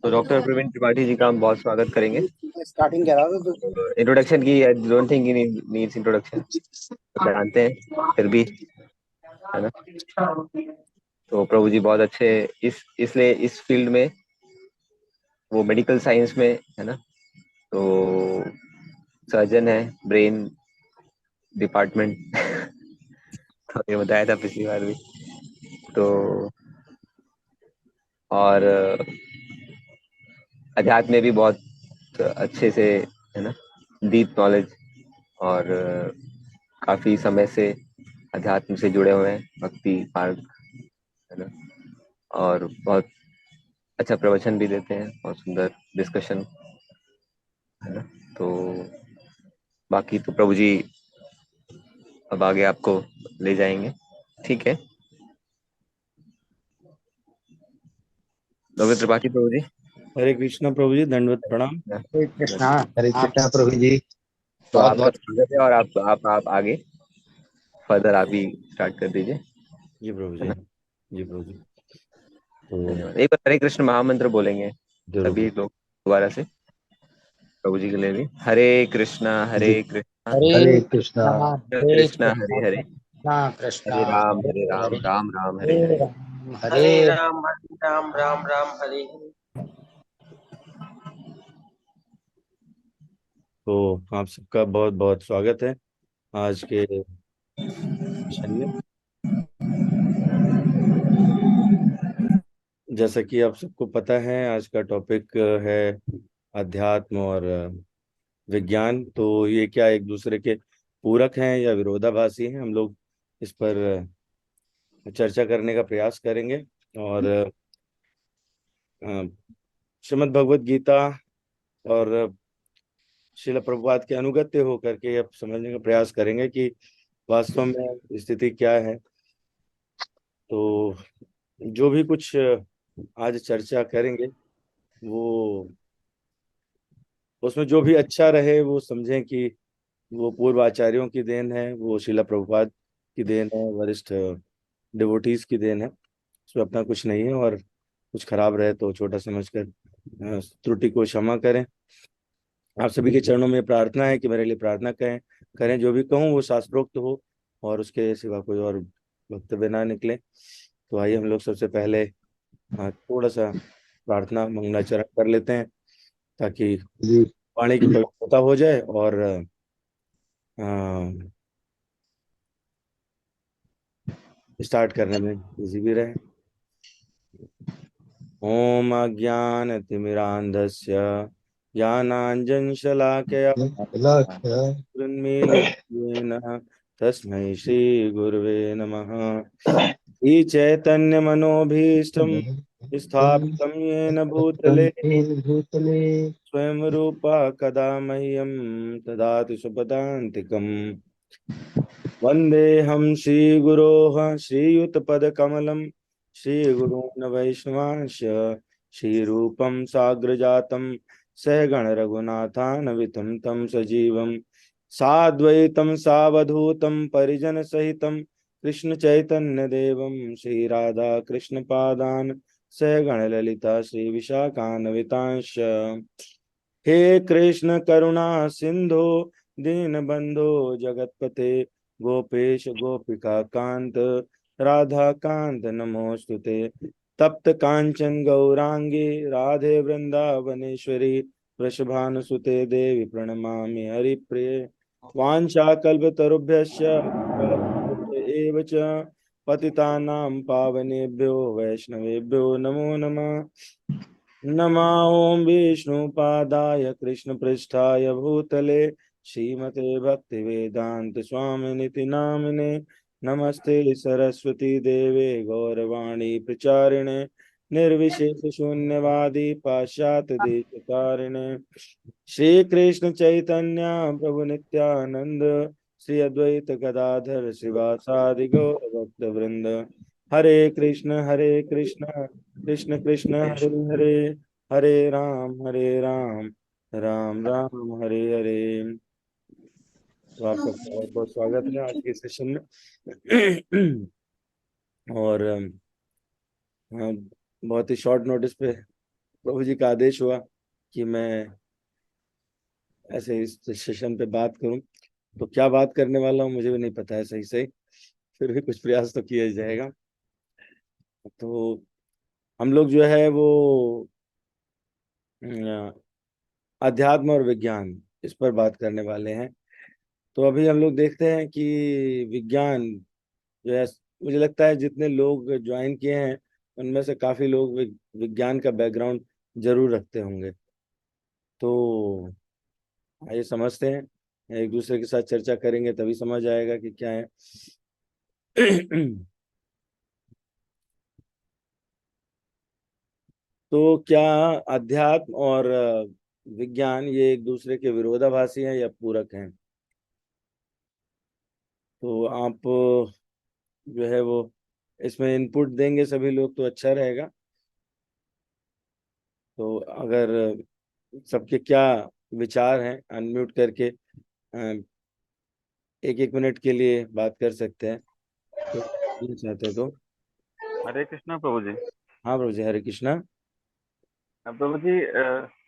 तो डॉक्टर प्रवीण त्रिपाठी जी का हम बहुत स्वागत करेंगे। स्टार्टिंग कह रहा था तो। इंट्रोडक्शन की I don't think needs introduction, तो जानते हैं फिर भी, है ना। तो प्रभु जी बहुत अच्छे इसलिए इस फील्ड में, वो मेडिकल साइंस में, है ना। तो सर्जन है, ब्रेन डिपार्टमेंट तो ये बताया था पिछली बार भी। तो और अध्यात्म में भी बहुत अच्छे से, है ना, डीप नॉलेज। और काफी समय से अध्यात्म से जुड़े हुए हैं, भक्ति मार्ग, है ना। और बहुत अच्छा प्रवचन भी देते हैं, बहुत सुंदर डिस्कशन, है ना। तो बाकी तो प्रभु जी अब आगे आपको ले जाएंगे, ठीक है। रविंद्र त्रिपाठी प्रभु जी। हरे कृष्णा प्रभु जी, दंडवत प्रणाम। हरे कृष्णा। हरे कृष्णा प्रभु जी। तो बहुत आपका बहुत स्वागत है, और आप आगे फर्दर आप ही स्टार्ट कर दीजिए। जी प्रभु है जी। ना। जी प्रभु जी। तो धन्यवाद। एक बार हरे कृष्ण महामंत्र बोलेंगे सभी जरूर। लोग दोबारा से, प्रभु जी के लिए भी। हरे कृष्णा जी। हरे हरे कृष्णा। कृष्णा। हरे कृष्णा हरे कृष्णा हरे, कृष्णा कृष्णा हरे हरे राम हरे। राम राम हरे हरे हरे। राम हरे हरे राम राम राम राम हरे हरे। तो आप सबका बहुत बहुत स्वागत है आज के सेशन में। जैसा कि आप सबको पता है, आज का टॉपिक है अध्यात्म और विज्ञान। तो ये क्या एक दूसरे के पूरक हैं या विरोधाभासी हैं, हम लोग इस पर चर्चा करने का प्रयास करेंगे। और श्रीमद् भगवत गीता और श्रील प्रभुपाद के अनुगत्य होकर के अब समझने का प्रयास करेंगे कि वास्तव में स्थिति क्या है। तो जो भी कुछ आज चर्चा करेंगे, वो उसमें जो भी अच्छा रहे वो समझें कि वो पूर्व आचार्यों की देन है, वो श्रील प्रभुपाद की देन है, वरिष्ठ डिवोटीज की देन है। उसमें अपना कुछ नहीं है, और कुछ खराब रहे तो छोटा समझकर त्रुटि को क्षमा करें। आप सभी के चरणों में प्रार्थना है कि मेरे लिए प्रार्थना करें करें जो भी कहूँ वो शास्त्रोक्त हो और उसके सिवा कोई और वक्तव्य ना निकले। तो आइए हम लोग सबसे पहले थोड़ा सा प्रार्थना मंगलाचरण कर लेते हैं, ताकि जी। वाणी की पवित्रता हो जाए और स्टार्ट करने में इजी भी रहे। ओम अज्ञानतिमिरान्धस्य ज्ञानाञ्जनशलाकया लक्ष्य। उन्मीलितेन तस्मै श्रीगुरुवे नमः। श्रीचैतन्यमनोभीष्टं स्थापितं येन भूतले भूतले स्वयं रूपा कदा मह्यं ददाति स्वपदान्तिकम्। वन्देऽहं श्रीगुरोः श्रीयुतपदकमलं श्रीगुरून् वैष्णवांश्च श्रीरूपं साग्रजातं सहगणरघुनाथान्वितं तं सजीवं साद्वैतं सावधूतं परिजनसहितं कृष्णचैतन्यदेवं श्रीराधा कृष्णपादान् सहगणललिता श्रीविशाखान्वितांश्च। हे कृष्ण करुणा सिंधु दीनबंधो जगतपते गोपेश गोपिका कांत राधा कांत नमोस्तुते। तप्त कांचन गौरांगी राधे वृंदावनेश्वरी वृषभानुसुते देवी प्रणमामि हरिप्रिये। वाञ्छाकल्पतरुभ्यश्च कृपा एव च पतितानां पावनेभ्यो वैष्णवेभ्यो नमो नमः। नमः ओं विष्णुपादाय कृष्णपृष्ठाय भूतले श्रीमते भक्तिवेदांत स्वामिनिति नामिने। नमस्ते सरस्वती देवे गौरवाणी प्रचारिणे निर्विशेष शून्यवादी पाश्चात्य देशकारिणे। श्री कृष्ण चैतन्य प्रभु नित्यानंद श्री अद्वैत गदाधर शिवासादि गौर भक्त वृंद। हरे कृष्ण कृष्ण कृष्ण हरे हरे, हरे राम राम राम हरे हरे। तो आपका बहुत बहुत स्वागत है आज के सेशन में। और बहुत ही शॉर्ट नोटिस पे प्रभु जी का आदेश हुआ कि मैं ऐसे इस सेशन पे बात करूं, तो क्या बात करने वाला हूं मुझे भी नहीं पता है सही से, फिर भी कुछ प्रयास तो किया जाएगा। तो हम लोग जो है वो अ, अध्यात्म और विज्ञान इस पर बात करने वाले हैं। तो अभी हम लोग देखते हैं कि विज्ञान जो है, मुझे लगता है जितने लोग ज्वाइन किए हैं उनमें से काफी लोग विज्ञान का बैकग्राउंड जरूर रखते होंगे। तो आइए समझते हैं, एक दूसरे के साथ चर्चा करेंगे तभी समझ आएगा कि क्या है। तो क्या अध्यात्म और विज्ञान ये एक दूसरे के विरोधाभासी हैं या पूरक हैं? तो आप जो है वो इसमें इनपुट देंगे सभी लोग तो अच्छा रहेगा। तो अगर सबके क्या विचार हैं, अनम्यूट करके एक एक मिनट के लिए बात कर सकते हैं तो ये चाहते तो। हरे कृष्णा प्रभु जी। हाँ प्रभु जी, हरे कृष्णा। प्रभु जी,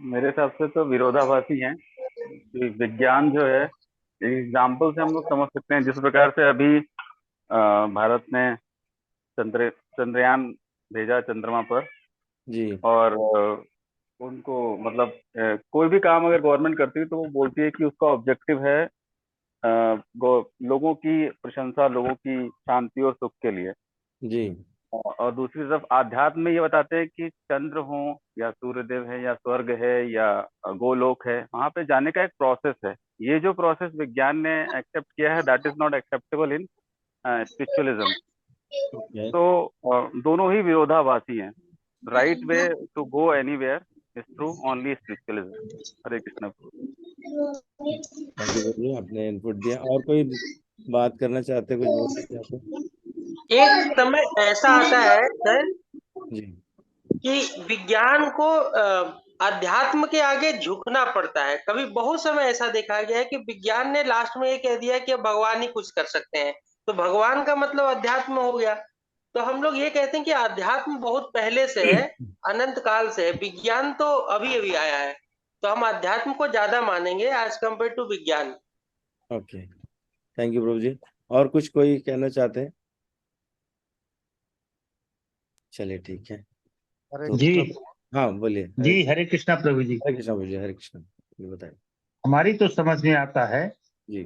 मेरे हिसाब से तो विरोधाभासी हैं कि विज्ञान जो है, एग्जाम्पल से हम लोग समझ सकते हैं। जिस प्रकार से अभी भारत ने चंद्रयान भेजा चंद्रमा पर, जी और उनको मतलब कोई भी काम अगर गवर्नमेंट करती है तो वो बोलती है कि उसका ऑब्जेक्टिव है लोगों की प्रशंसा, लोगों की शांति और सुख के लिए। जी और दूसरी तरफ आध्यात्म में ये बताते हैं कि चंद्र हो या सूर्यदेव है या स्वर्ग है या गोलोक है, वहां पे जाने का एक प्रोसेस है। ये जो प्रोसेस विज्ञान ने एक्सेप्ट किया है, that is not acceptable in spiritualism. okay. तो दोनों ही विरोधाभासी हैं। Right way to go anywhere is through only spiritualism. Hare Krishna. Thank you प्रभु जी, आपने इनपुट दिया। और कोई बात करना चाहते, कुछ बोलना चाहते? एक समय ऐसा आता है सर जी कि विज्ञान को अध्यात्म के आगे झुकना पड़ता है। कभी बहुत समय ऐसा देखा गया है कि विज्ञान ने लास्ट में ये कह दिया कि अब भगवान ही कुछ कर सकते हैं, तो भगवान का मतलब अध्यात्म हो गया। तो हम लोग ये कहते हैं कि अध्यात्म बहुत पहले से है, अनंत काल से है, विज्ञान तो अभी अभी आया है। तो हम अध्यात्म को ज्यादा मानेंगे एज कम्पेयर टू विज्ञान। ओके, थैंक यू प्रभु जी। और कुछ कोई कहना चाहते हैं? चलिए ठीक है। हरे तो जी कृष्णा हाँ बोलिए। जी हरे कृष्णा प्रभु जी। हरे कृष्णा प्रभु जी, हरे कृष्णा। ये बताइए। हमारी तो समझ में आता है जी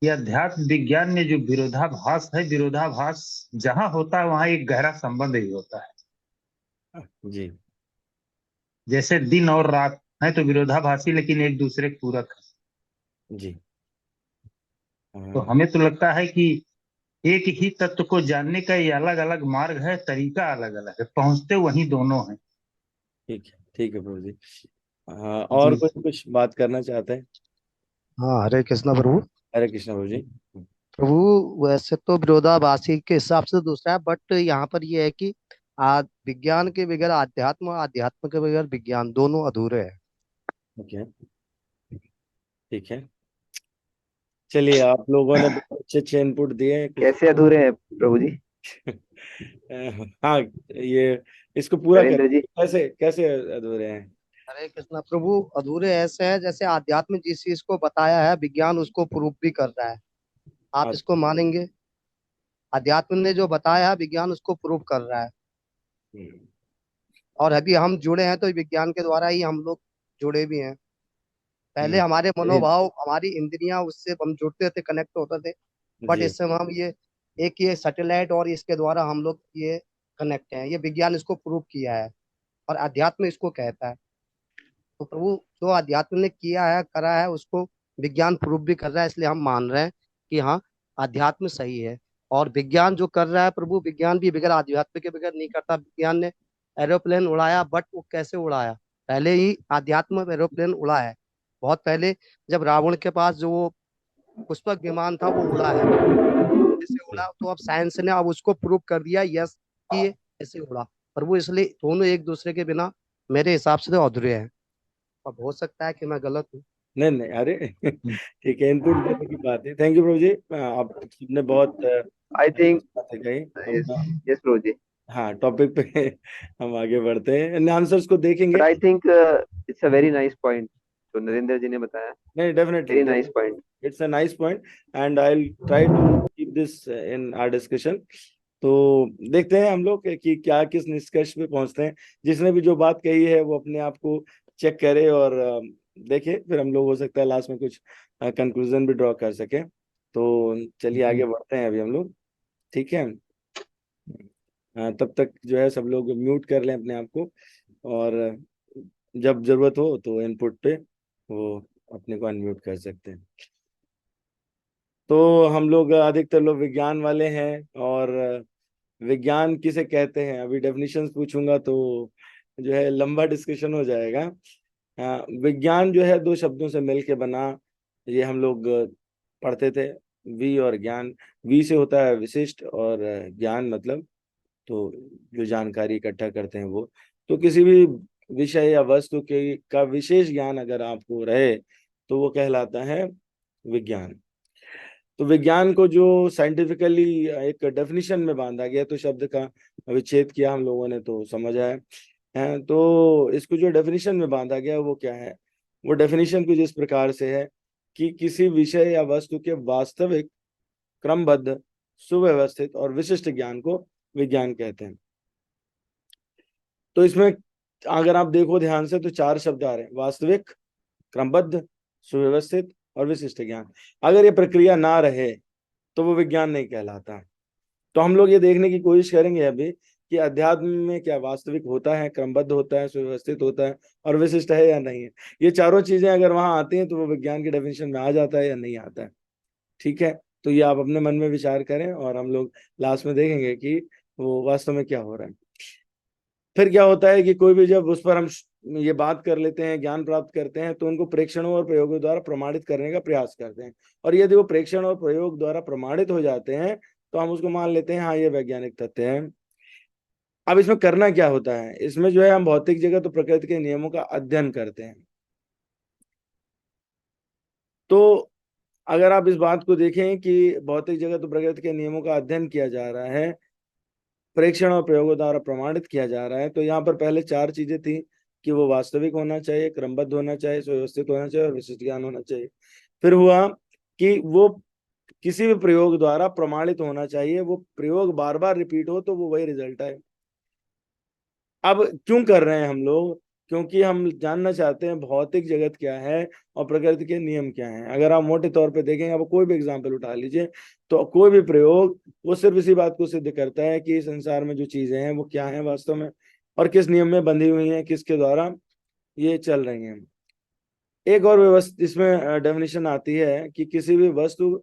कि अध्यात्म विज्ञान में जो विरोधाभास है, विरोधाभास जहां होता है वहां एक गहरा संबंध ही होता है। जी जैसे दिन और रात है तो विरोधाभासी लेकिन एक दूसरे के पूरक है। जी तो हाँ, हमें तो लगता है कि एक ही तत्व को जानने का ये अलग अलग मार्ग है, तरीका अलग अलग है, पहुंचते वहीं दोनों हैं। ठीक है प्रभु जी। हाँ, जी और कोई कुछ बात करना चाहते हैं? हाँ, हरे कृष्णा प्रभु। हरे कृष्णा प्रभु जी। प्रभु वैसे तो विरोधाभासी के हिसाब से दूसरा है, बट यहाँ पर ये है कि विज्ञान के बगैर आध्यात्म, आध्यात्म के बगैर विज्ञान, दोनों अधूरे हैं। ओके ठीक है। चलिए, आप लोगों ने बहुत अच्छे अच्छे इनपुट दिए हैं। कुछ कैसे अधूरे हैं प्रभु जी? हाँ, ये इसको पूरा कर, नरेंद्र जी। कैसे कैसे अधूरे हैं? हरे कृष्णा प्रभु, अधूरे ऐसे हैं जैसे आध्यात्म जिस चीज को बताया है, विज्ञान उसको प्रूव भी कर रहा है। आप अच्छा, इसको मानेंगे? अध्यात्म ने जो बताया है, विज्ञान उसको प्रूव कर रहा है। हम्म, और अभी हम जुड़े हैं तो विज्ञान के द्वारा ही हम लोग जुड़े भी हैं। पहले हम्म, हमारे मनोभाव, हमारी इंद्रियां, उससे हम जुड़ते थे, कनेक्ट होते थे। बट जी इस समय हम ये सैटेलाइट और इसके द्वारा हम लोग ये कनेक्ट हैं। ये विज्ञान इसको प्रूव किया है और अध्यात्म इसको कहता है। तो प्रभु जो अध्यात्म ने किया है, करा है, उसको विज्ञान प्रूव भी कर रहा है। इसलिए हम मान रहे हैं कि हाँ, अध्यात्म सही है। और विज्ञान जो कर रहा है प्रभु, विज्ञान भी बगैर अध्यात्म के बगैर नहीं करता। विज्ञान ने एरोप्लेन उड़ाया, बट वो कैसे उड़ाया? पहले ही अध्यात्म एरोप्लेन उड़ा है। बहुत पहले जब रावण के पास जो वो पुष्पक विमान था वो उड़ा है, कैसे उड़ा? तो अब साइंस ने अब उसको प्रूव कर दिया, यस, कि ये ऐसे उड़ा। प्रभु इसलिए दोनों एक दूसरे के बिना मेरे हिसाब से तो अधूरे हैं। अब हो सकता है कि मैं गलत हूँ। नहीं नहीं, अरे ठीक है, इनपुट देने की बात है। थैंक यू प्रभु जी, आप सबने बहुत आई थिंक बातें कही। यस, अपना यस प्रभु जी। हाँ, टॉपिक पे हम आगे बढ़ते हैं, आंसर्स को देखेंगे। But I think it's a very nice point जो नरेंद्र जी ने बताया। नहीं, very definitely nice point. It's a nice point and I will try to keep this in our discussion. तो देखते हैं हम लोग कि क्या किस निष्कर्ष पे पहुंचते हैं। जिसने भी जो बात कही है वो अपने आप को चेक करे और देखे, फिर हम लोग हो सकता है लास्ट में कुछ कंक्लूजन भी ड्रॉ कर सके। तो चलिए आगे बढ़ते हैं अभी हम लोग, ठीक है। तब तक जो है सब लोग म्यूट कर लें अपने आप को, और जब जरूरत हो तो इनपुट पे वो अपने को अनम्यूट कर सकते हैं। तो हम लोग अधिकतर लोग विज्ञान वाले हैं, और विज्ञान किसे कहते हैं अभी डेफिनेशंस पूछूंगा तो जो है लंबा डिस्कशन हो जाएगा। विज्ञान जो है दो शब्दों से मिलके बना, ये हम लोग पढ़ते थे, वी और ज्ञान। वी से होता है विशिष्ट, और ज्ञान मतलब तो जो जानकारी इकट्ठा करते हैं वो। तो किसी भी विषय या वस्तु के का विशेष ज्ञान अगर आपको रहे तो वो कहलाता है विज्ञान। तो विज्ञान को जो साइंटिफिकली एक डेफिनेशन में बांधा गया, तो शब्द का विच्छेद किया हम लोगों ने तो समझ आया है। तो इसको जो डेफिनेशन में बांधा गया वो क्या है? वो डेफिनेशन कुछ इस प्रकार से है कि किसी विषय या वस्तु के वास्तविक, क्रमबद्ध, सुव्यवस्थित और विशिष्ट ज्ञान को विज्ञान कहते हैं। तो इसमें अगर आप देखो ध्यान से तो चार शब्द आ रहे हैं: वास्तविक, क्रमबद्ध, सुव्यवस्थित और विशिष्ट ज्ञान। अगर ये प्रक्रिया ना रहे तो वो विज्ञान नहीं कहलाता। तो हम लोग ये देखने की कोशिश करेंगे अभी कि अध्यात्म में क्या वास्तविक होता है, क्रमबद्ध होता है, सुव्यवस्थित होता है और विशिष्ट है या नहीं है। ये चारों चीजें अगर वहां आती हैं तो वो विज्ञान की डेफिनेशन में आ जाता है या नहीं आता है, ठीक है। तो ये आप अपने मन में विचार करें, और हम लोग लास्ट में देखेंगे कि वो वास्तव में क्या हो रहा है। फिर क्या होता है कि कोई भी जब उस पर हम ये बात कर लेते हैं, ज्ञान प्राप्त करते हैं, तो उनको प्रेक्षणों और प्रयोगों द्वारा प्रमाणित करने का प्रयास करते हैं। और यदि वो प्रेक्षण और प्रयोग द्वारा प्रमाणित हो जाते हैं तो हम उसको मान लेते हैं हाँ ये वैज्ञानिक तथ्य है। अब इसमें करना क्या होता है? इसमें जो है हम भौतिक जगत और प्रकृति के नियमों का अध्ययन करते हैं। तो अगर आप इस बात को देखें कि भौतिक जगत और प्रकृति के नियमों का अध्ययन किया जा रहा है, परीक्षण और प्रयोगों द्वारा प्रमाणित किया जा रहा है, तो यहाँ पर पहले चार चीजें थी कि वो वास्तविक होना चाहिए, क्रमबद्ध होना चाहिए, सुव्यवस्थित होना चाहिए और विशिष्ट ज्ञान होना चाहिए। फिर हुआ कि वो किसी भी प्रयोग द्वारा प्रमाणित होना चाहिए, वो प्रयोग बार बार रिपीट हो तो वो वही रिजल्ट है। अब क्यों कर रहे हैं हम लोग? क्योंकि हम जानना चाहते हैं भौतिक जगत क्या है और प्रकृति के नियम क्या हैं। अगर आप मोटे तौर पे देखेंगे, अब कोई भी एग्जाम्पल उठा लीजिए, तो कोई भी प्रयोग वो सिर्फ इसी बात को सिद्ध करता है कि संसार में जो चीजें हैं वो क्या है वास्तव में, और किस नियम में बंधी हुई हैं, किसके द्वारा ये चल रही हैं। एक और व्यवस्था इसमें डेफिनेशन आती है कि किसी भी वस्तु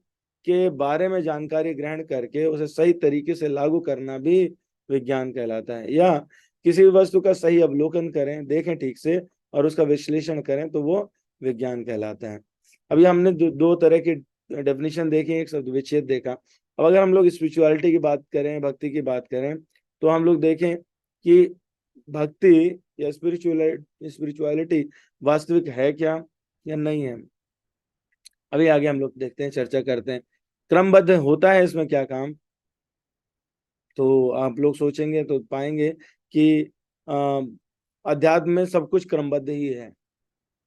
के बारे में जानकारी ग्रहण करके उसे सही तरीके से लागू करना भी विज्ञान कहलाता है। या किसी भी वस्तु का सही अवलोकन करें, देखें ठीक से और उसका विश्लेषण करें तो वो विज्ञान कहलाता है। अभी हमने दो तरह की डेफिनेशन देखी, एक शब्द विच्छेद देखा। अब अगर हम लोग स्पिरिचुअलिटी की बात करें, भक्ति की बात करें, तो हम लोग देखें कि भक्ति या स्पिरिचुअलिटी वास्तविक है क्या या नहीं है। अभी आगे हम लोग देखते हैं, चर्चा करते हैं। क्रमबद्ध होता है इसमें क्या काम? तो आप लोग सोचेंगे तो पाएंगे कि अध्यात्म में सब कुछ क्रमबद्ध ही है।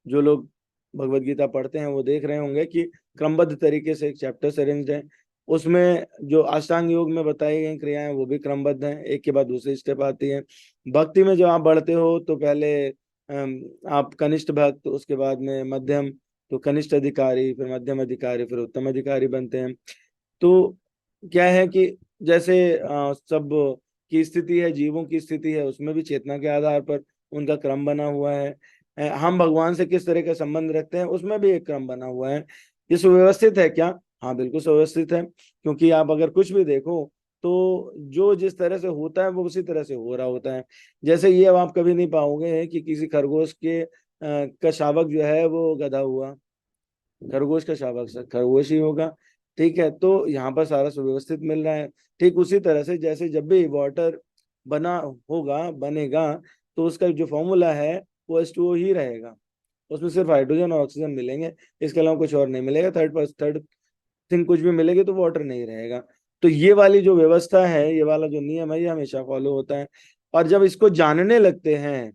जो लोग भगवत गीता पढ़ते हैं वो देख रहे होंगे कि क्रमबद्ध तरीके से एक चैप्टर अरेंज्ड है। उसमें जो अष्टांग योग में बताई गई क्रियाएं वो भी क्रमबद्ध हैं, एक के बाद दूसरी स्टेप आती है। भक्ति में जब आप बढ़ते हो तो पहले आप कनिष्ठ भक्त, उसके बाद में मध्यम, तो कनिष्ठ अधिकारी, फिर मध्यम अधिकारी, फिर उत्तम अधिकारी बनते हैं। तो क्या है कि जैसे सब की स्थिति है, जीवों की स्थिति है, उसमें भी चेतना के आधार पर उनका क्रम बना हुआ है। हम भगवान से किस तरह का संबंध रखते हैं उसमें भी एक क्रम बना हुआ है। ये सुव्यवस्थित है क्या? हाँ, बिल्कुल सुव्यवस्थित है। क्योंकि आप अगर कुछ भी देखो तो जो जिस तरह से होता है वो उसी तरह से हो रहा होता है। जैसे ये अब आप कभी नहीं पाओगे कि किसी खरगोश के का शावक जो है वो गधा हुआ। खरगोश का शावक खरगोश ही होगा, ठीक है। तो यहाँ पर सारा सुव्यवस्थित मिल रहा है। ठीक उसी तरह से जैसे जब भी वाटर बनेगा तो उसका जो फॉर्मूला है वो H2O ही रहेगा। उसमें सिर्फ हाइड्रोजन और ऑक्सीजन मिलेंगे, इसके अलावा कुछ और नहीं मिलेगा। थर्ड थिंग कुछ भी मिलेगी तो वाटर नहीं रहेगा। तो ये वाली जो व्यवस्था है, ये वाला जो नियम है, ये हमेशा फॉलो होता है। और जब इसको जानने लगते हैं,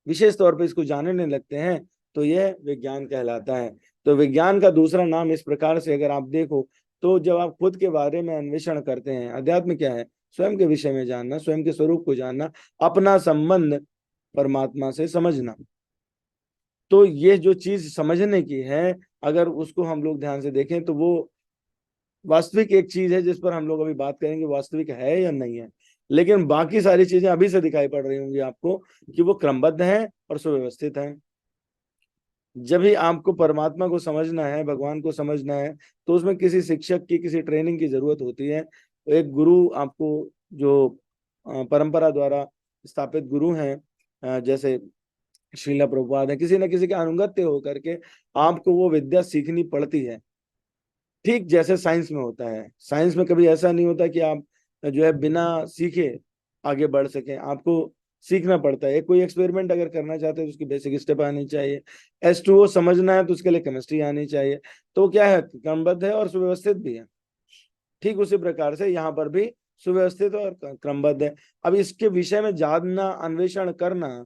विशेष तौर पे इसको जानने लगते हैं, तो यह विज्ञान कहलाता है। तो विज्ञान का दूसरा नाम इस प्रकार से अगर आप देखो, तो जब आप खुद के बारे में अन्वेषण करते हैं, अध्यात्म क्या है? स्वयं के विषय में जानना, स्वयं के स्वरूप को जानना, अपना संबंध परमात्मा से समझना। तो ये जो चीज समझने की है, अगर उसको हम लोग ध्यान से देखें, तो वो वास्तविक एक चीज है जिस पर हम लोग अभी बात करेंगे, वास्तविक है या नहीं है। लेकिन बाकी सारी चीजें अभी से दिखाई पड़ रही होंगी आपको कि वो क्रमबद्ध हैं और सुव्यवस्थित हैं। जब भी आपको परमात्मा को समझना है, भगवान को समझना है, तो उसमें किसी शिक्षक की, किसी ट्रेनिंग की जरूरत होती है। एक गुरु आपको, जो परंपरा द्वारा स्थापित गुरु हैं, जैसे श्रीला प्रभुपाद है, किसी न किसी के अनुगत्य होकर के आपको वो विद्या सीखनी पड़ती है। ठीक जैसे साइंस में होता है, साइंस में कभी ऐसा नहीं होता कि आप जो है बिना सीखे आगे बढ़ सकें, आपको सीखना पड़ता है। कोई एक्सपेरिमेंट अगर करना चाहते हैं तो उसकी बेसिक स्टेप आनी चाहिए। H2O समझना है तो उसके लिए केमिस्ट्री आनी चाहिए। तो क्या है, क्रमबद्ध है और सुव्यवस्थित भी है। ठीक उसी प्रकार से यहाँ पर भी सुव्यवस्थित और क्रमबद्ध है। अब इसके विषय में जानना, अन्वेषण करना,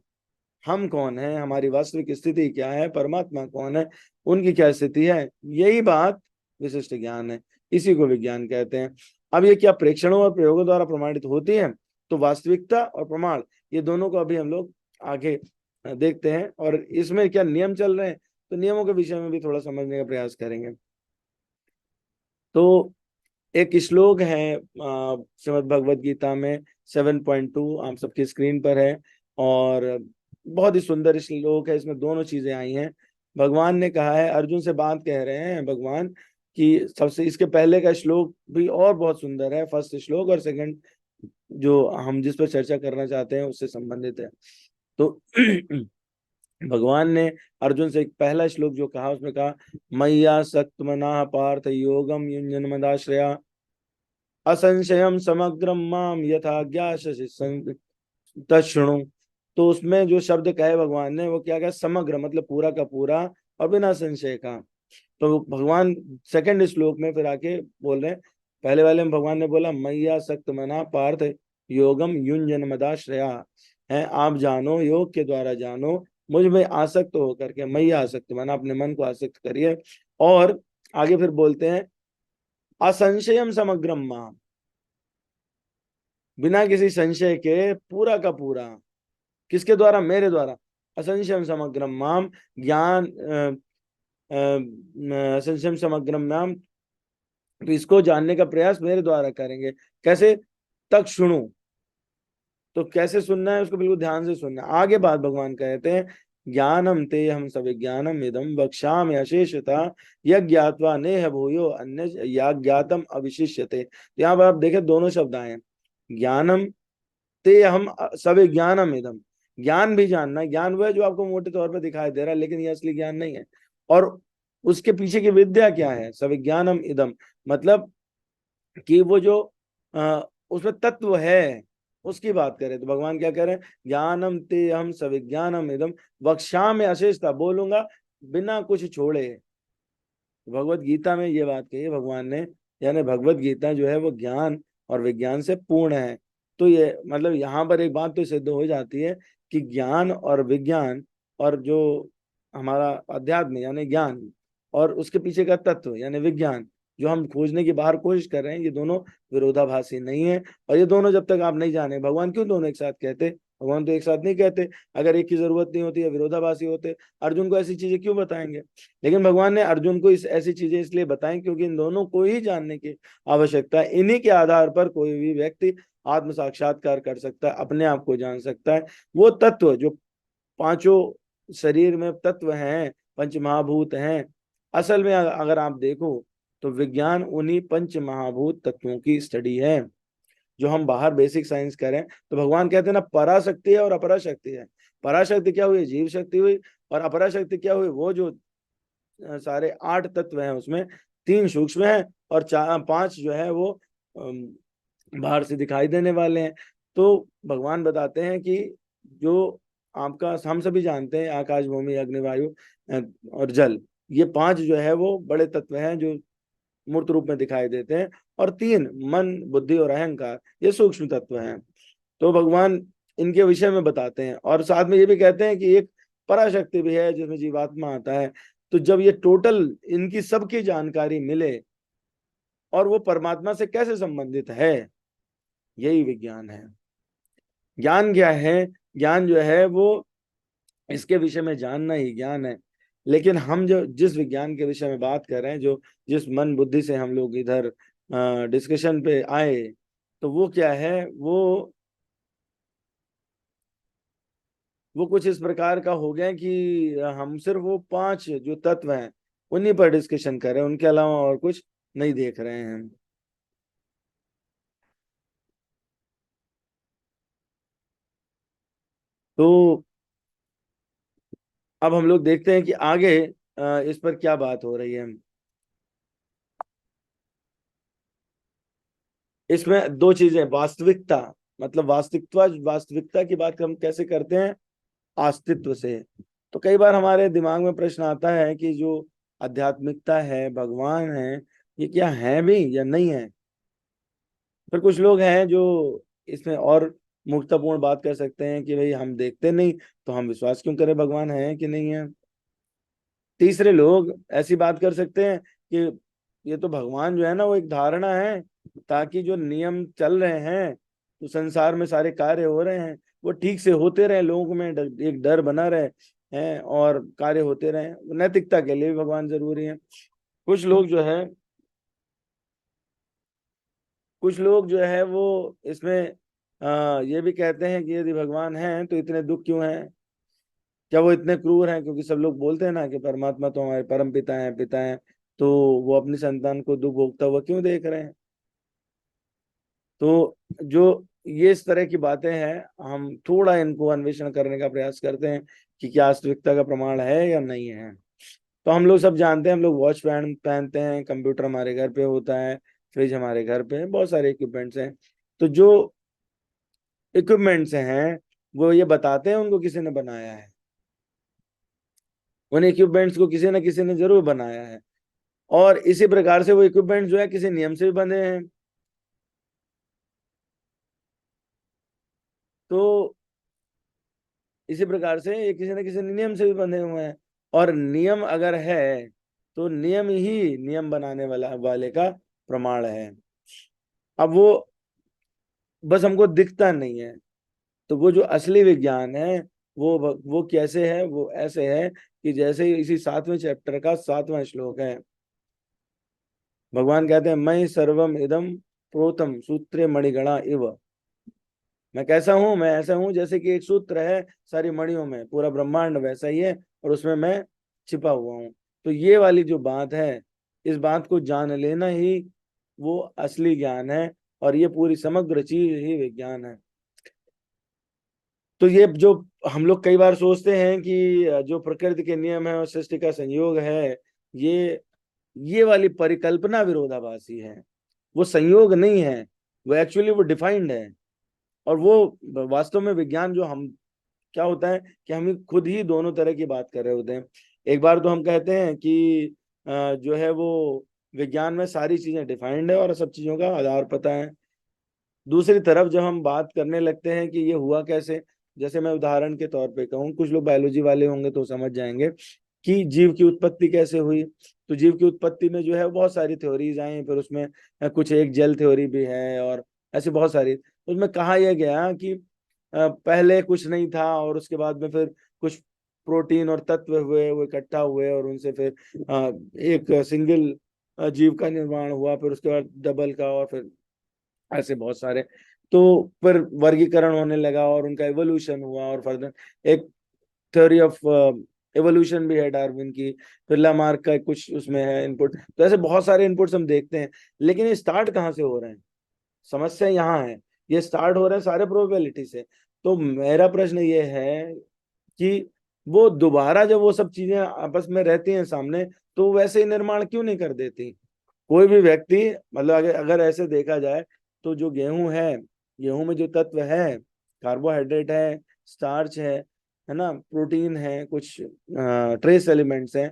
हम कौन है, हमारी वास्तविक स्थिति क्या है, परमात्मा कौन है, उनकी क्या स्थिति है, यही बात विशिष्ट ज्ञान है। इसी को विज्ञान कहते हैं। अब ये क्या प्रेक्षणों और प्रयोगों द्वारा प्रमाणित होती है? तो वास्तविकता और प्रमाण, ये दोनों को अभी हम लोग आगे देखते हैं, और इसमें क्या नियम चल रहे हैं, तो नियमों के विषय में भी थोड़ा समझने का प्रयास करेंगे। तो एक श्लोक है श्रीमद् भगवद गीता में 7.2, आप सबकी स्क्रीन पर है, और बहुत ही सुंदर श्लोक है। इसमें दोनों चीजें आई हैं। भगवान ने कहा है, अर्जुन से बात कह रहे हैं भगवान कि सबसे, इसके पहले का श्लोक भी और बहुत सुंदर है, फर्स्ट श्लोक, और सेकंड जो हम जिस पर चर्चा करना चाहते हैं उससे संबंधित है। तो भगवान ने अर्जुन से एक पहला श्लोक जो कहा, उसमें कहा, मय्या सक्तमना पार्थ योगम युञ्जन मदाश्रया असंशयम समग्रम माम यथा ज्ञास्यसि तच्छृणु। तो उसमें जो शब्द कहे भगवान ने, वो क्या कहा, समग्र मतलब पूरा का पूरा और बिना संशय का। तो भगवान सेकंड श्लोक में फिर आके बोल रहे हैं, पहले वाले में भगवान ने बोला, मय्या सक्त मना पार्थ योगम युञ्जन मदाश्रया, है आप जानो, योग के द्वारा जानो, मुझ में आसक्त होकर के, मैया आसक्त मना, अपने मन को आसक्त करिए। और आगे फिर बोलते हैं, असंशयम समग्रम माम, बिना किसी संशय के पूरा का पूरा, किसके द्वारा? मेरे द्वारा। असंशयम समग्रम माम, ज्ञान असंशयम समग्रम माम, तो इसको जानने का प्रयास मेरे द्वारा करेंगे। कैसे? तक सुनो। तो कैसे सुनना है उसको? बिल्कुल ध्यान से सुनना। आगे बात भगवान कहते हैं, ज्ञानम ते हम सविज्ञानम इदम वक्ष्यामि अशेषतः यज्ञात्वा नेह भूयो अन्य याज्ञातम अविशिष्यते। यहाँ पर आप देखें दोनों शब्द आए हैं, ज्ञानम ते हम सविज्ञानम इदम, ज्ञान भी जानना, ज्ञान वो है जो आपको मोटे तौर पर दिखाई दे रहा है, लेकिन ये असली ज्ञान नहीं है। और उसके पीछे की विद्या क्या है? सविज्ञानम इदम मतलब कि वो जो उसमें तत्व है उसकी बात करें, तो भगवान क्या कह रहे हैं, ज्ञानम ते हम सविज्ञानम इदम वक्ष्यामि अशेषतः, बोलूंगा बिना कुछ छोड़े। भगवत गीता में ये बात कही है भगवान ने, यानी भगवत गीता जो है वो ज्ञान और विज्ञान से पूर्ण है। तो ये मतलब यहाँ पर एक बात तो सिद्ध हो जाती है कि ज्ञान और विज्ञान, और जो हमारा अध्यात्म यानी ज्ञान, और उसके पीछे का तत्व यानी विज्ञान जो हम खोजने की बाहर कोशिश कर रहे हैं, ये दोनों विरोधाभासी नहीं है। और ये दोनों जब तक आप नहीं जाने, भगवान क्यों दोनों एक साथ कहते? भगवान तो एक साथ नहीं कहते। अगर एक की जरूरत नहीं होती है, विरोधाभासी होते, अर्जुन को ऐसी चीजें क्यों बताएंगे? लेकिन भगवान ने अर्जुन को ऐसी चीजें इसलिए बताएं क्योंकि इन दोनों को ही जानने की आवश्यकता है। इन्हीं के आधार पर कोई भी व्यक्ति आत्म साक्षात्कार कर सकता है, अपने आप को जान सकता है। वो तत्व जो पांचों शरीर में तत्व हैं, पंच महाभूत हैं, असल में अगर आप देखो तो विज्ञान उन्हीं पंच महाभूत तत्वों की स्टडी है। जो हम बाहर बेसिक साइंस करें तो भगवान कहते हैं ना, पराशक्ति है और अपराशक्ति है। पराशक्ति क्या हुई? जीव शक्ति हुई। और अपराशक्ति क्या हुई? वो जो सारे 8 तत्व हैं उसमें 3 सूक्ष्म हैं और 5 जो है वो बाहर से दिखाई देने वाले हैं। तो भगवान बताते हैं कि जो आपका, हम सभी जानते हैं, आकाश, भूमि, अग्नि, वायु और जल, ये 5 जो है वो बड़े तत्व हैं जो मूर्त रूप में दिखाई देते हैं, और 3 मन, बुद्धि और अहंकार, ये सूक्ष्म तत्व हैं। तो भगवान इनके विषय में बताते हैं, और साथ में ये भी कहते हैं कि एक पराशक्ति भी है जिसमें जीवात्मा आता है। तो जब ये टोटल इनकी सबकी जानकारी मिले और वो परमात्मा से कैसे संबंधित है, यही विज्ञान है। ज्ञान क्या है? ज्ञान जो है वो इसके विषय में जानना ही ज्ञान है। लेकिन हम जो जिस विज्ञान के विषय में बात कर रहे हैं, जो जिस मन बुद्धि से हम लोग इधर डिस्कशन पे आए, तो वो क्या है? वो कुछ इस प्रकार का हो गया कि हम सिर्फ वो 5 जो तत्व हैं उन्हीं पर डिस्कशन कर रहे हैं, उनके अलावा और कुछ नहीं देख रहे हैं। तो अब हम लोग देखते हैं कि आगे इस पर क्या बात हो रही है। इसमें 2 चीजें, वास्तविकता, मतलब वास्तविकता की बात हम कैसे करते हैं? अस्तित्व से। तो कई बार हमारे दिमाग में प्रश्न आता है कि जो आध्यात्मिकता है, भगवान है, ये क्या है भी या नहीं है? फिर कुछ लोग हैं जो इसमें और मूर्खतापूर्ण बात कर सकते हैं कि भाई हम देखते नहीं तो हम विश्वास क्यों करें भगवान है कि नहीं है। तीसरे लोग ऐसी बात कर सकते हैं कि ये तो भगवान जो है ना, वो एक धारणा है, ताकि जो नियम चल रहे हैं, तो संसार में सारे कार्य हो रहे हैं, वो ठीक से होते रहे, लोगों में एक डर बना रहे हैं और कार्य होते रहे। नैतिकता के लिए भी भगवान जरूरी है। कुछ लोग जो है वो इसमें ये भी कहते हैं कि यदि भगवान है तो इतने दुख क्यों हैं? क्या वो इतने क्रूर हैं? क्योंकि सब लोग बोलते हैं ना कि परमात्मा तो हमारे परम पिता हैं, तो वो अपनी संतान को दुख भोगता हुआ क्यों देख रहे हैं? तो जो ये इस तरह की बातें हैं, हम थोड़ा इनको अन्वेषण करने का प्रयास करते हैं कि क्या वास्तविकता का प्रमाण है या नहीं है। तो हम लोग सब जानते हैं, हम लोग वॉच पहनते हैं, कंप्यूटर हमारे घर पे होता है, फ्रिज हमारे घर पे है, बहुत सारे इक्विपमेंट्स हैं। तो जो इक्विपमेंट्स हैं वो ये बताते हैं उनको किसी ने बनाया है, उन इक्विपमेंट्स को किसी न किसी ने जरूर बनाया है, और इसी प्रकार से वो इक्विपमेंट जो है किसी नियम से भी बंधे हैं। तो इसी प्रकार से ये किसी न किसी नियम से भी बंधे हुए हैं, और नियम अगर है तो नियम ही नियम बनाने वाले का प्रमाण है। अब वो बस हमको दिखता नहीं है। तो वो जो असली विज्ञान है वो कैसे है? वो ऐसे है कि जैसे इसी 7वें चैप्टर का 7वां श्लोक है, भगवान कहते हैं मैं सर्वम इदम प्रोतम सूत्रे मणिगणा इव। मैं कैसा हूं? मैं ऐसा हूं जैसे कि एक सूत्र है सारी मणियों में, पूरा ब्रह्मांड वैसा ही है और उसमें मैं छिपा हुआ हूं। तो ये वाली जो बात है, इस बात को जान लेना ही वो असली ज्ञान है, और ये पूरी समग्र चीज ही विज्ञान है। तो ये जो हम लोग कई बार सोचते हैं कि जो प्रकृति के नियम है और सृष्टि का संयोग है, ये वाली परिकल्पना विरोधाभासी है। वो संयोग नहीं है, वो एक्चुअली वो डिफाइंड है। और वो वास्तव में विज्ञान जो हम क्या होता है कि हम खुद ही दोनों तरह की बात कर रहे होते हैं। एक बार तो हम कहते हैं कि जो है वो विज्ञान में सारी चीजें डिफाइंड है और सब चीजों का आधार पता है। दूसरी तरफ जब हम बात करने लगते हैं कि ये हुआ कैसे, जैसे मैं उदाहरण के तौर पे कहूँ, कुछ लोग बायोलॉजी वाले होंगे तो समझ जाएंगे कि जीव की उत्पत्ति कैसे हुई। तो जीव की उत्पत्ति में जो है बहुत सारी थ्योरीज आई, फिर उसमें कुछ एक जेल थ्योरी भी है, और ऐसे बहुत सारी। उसमें कहा यह गया कि पहले कुछ नहीं था और उसके बाद में फिर कुछ प्रोटीन और तत्व हुए, वो इकट्ठा हुए और उनसे फिर एक सिंगल जीव का निर्माण हुआ, फिर उसके बाद डबल का, और फिर ऐसे बहुत सारे। तो फिर वर्गीकरण होने लगा और उनका एवोल्यूशन हुआ, और फर्दर एक थ्योरी ऑफ एवोल्यूशन भी है डार्विन की, फिर लामार्क का कुछ उसमें है इनपुट। तो ऐसे बहुत सारे इनपुट्स हम देखते हैं, लेकिन ये स्टार्ट कहाँ से हो रहे हैं? समस्या यहाँ है, ये स्टार्ट हो रहे हैं सारे प्रोबेबिलिटी से। तो मेरा प्रश्न ये है कि वो दोबारा जब वो सब चीजें आपस में रहती हैं सामने, तो वैसे ही निर्माण क्यों नहीं कर देती कोई भी व्यक्ति? मतलब अगर ऐसे देखा जाए तो जो गेहूं है, गेहूं में जो तत्व है, कार्बोहाइड्रेट है, स्टार्च है ना, प्रोटीन है, कुछ ट्रेस एलिमेंट्स हैं,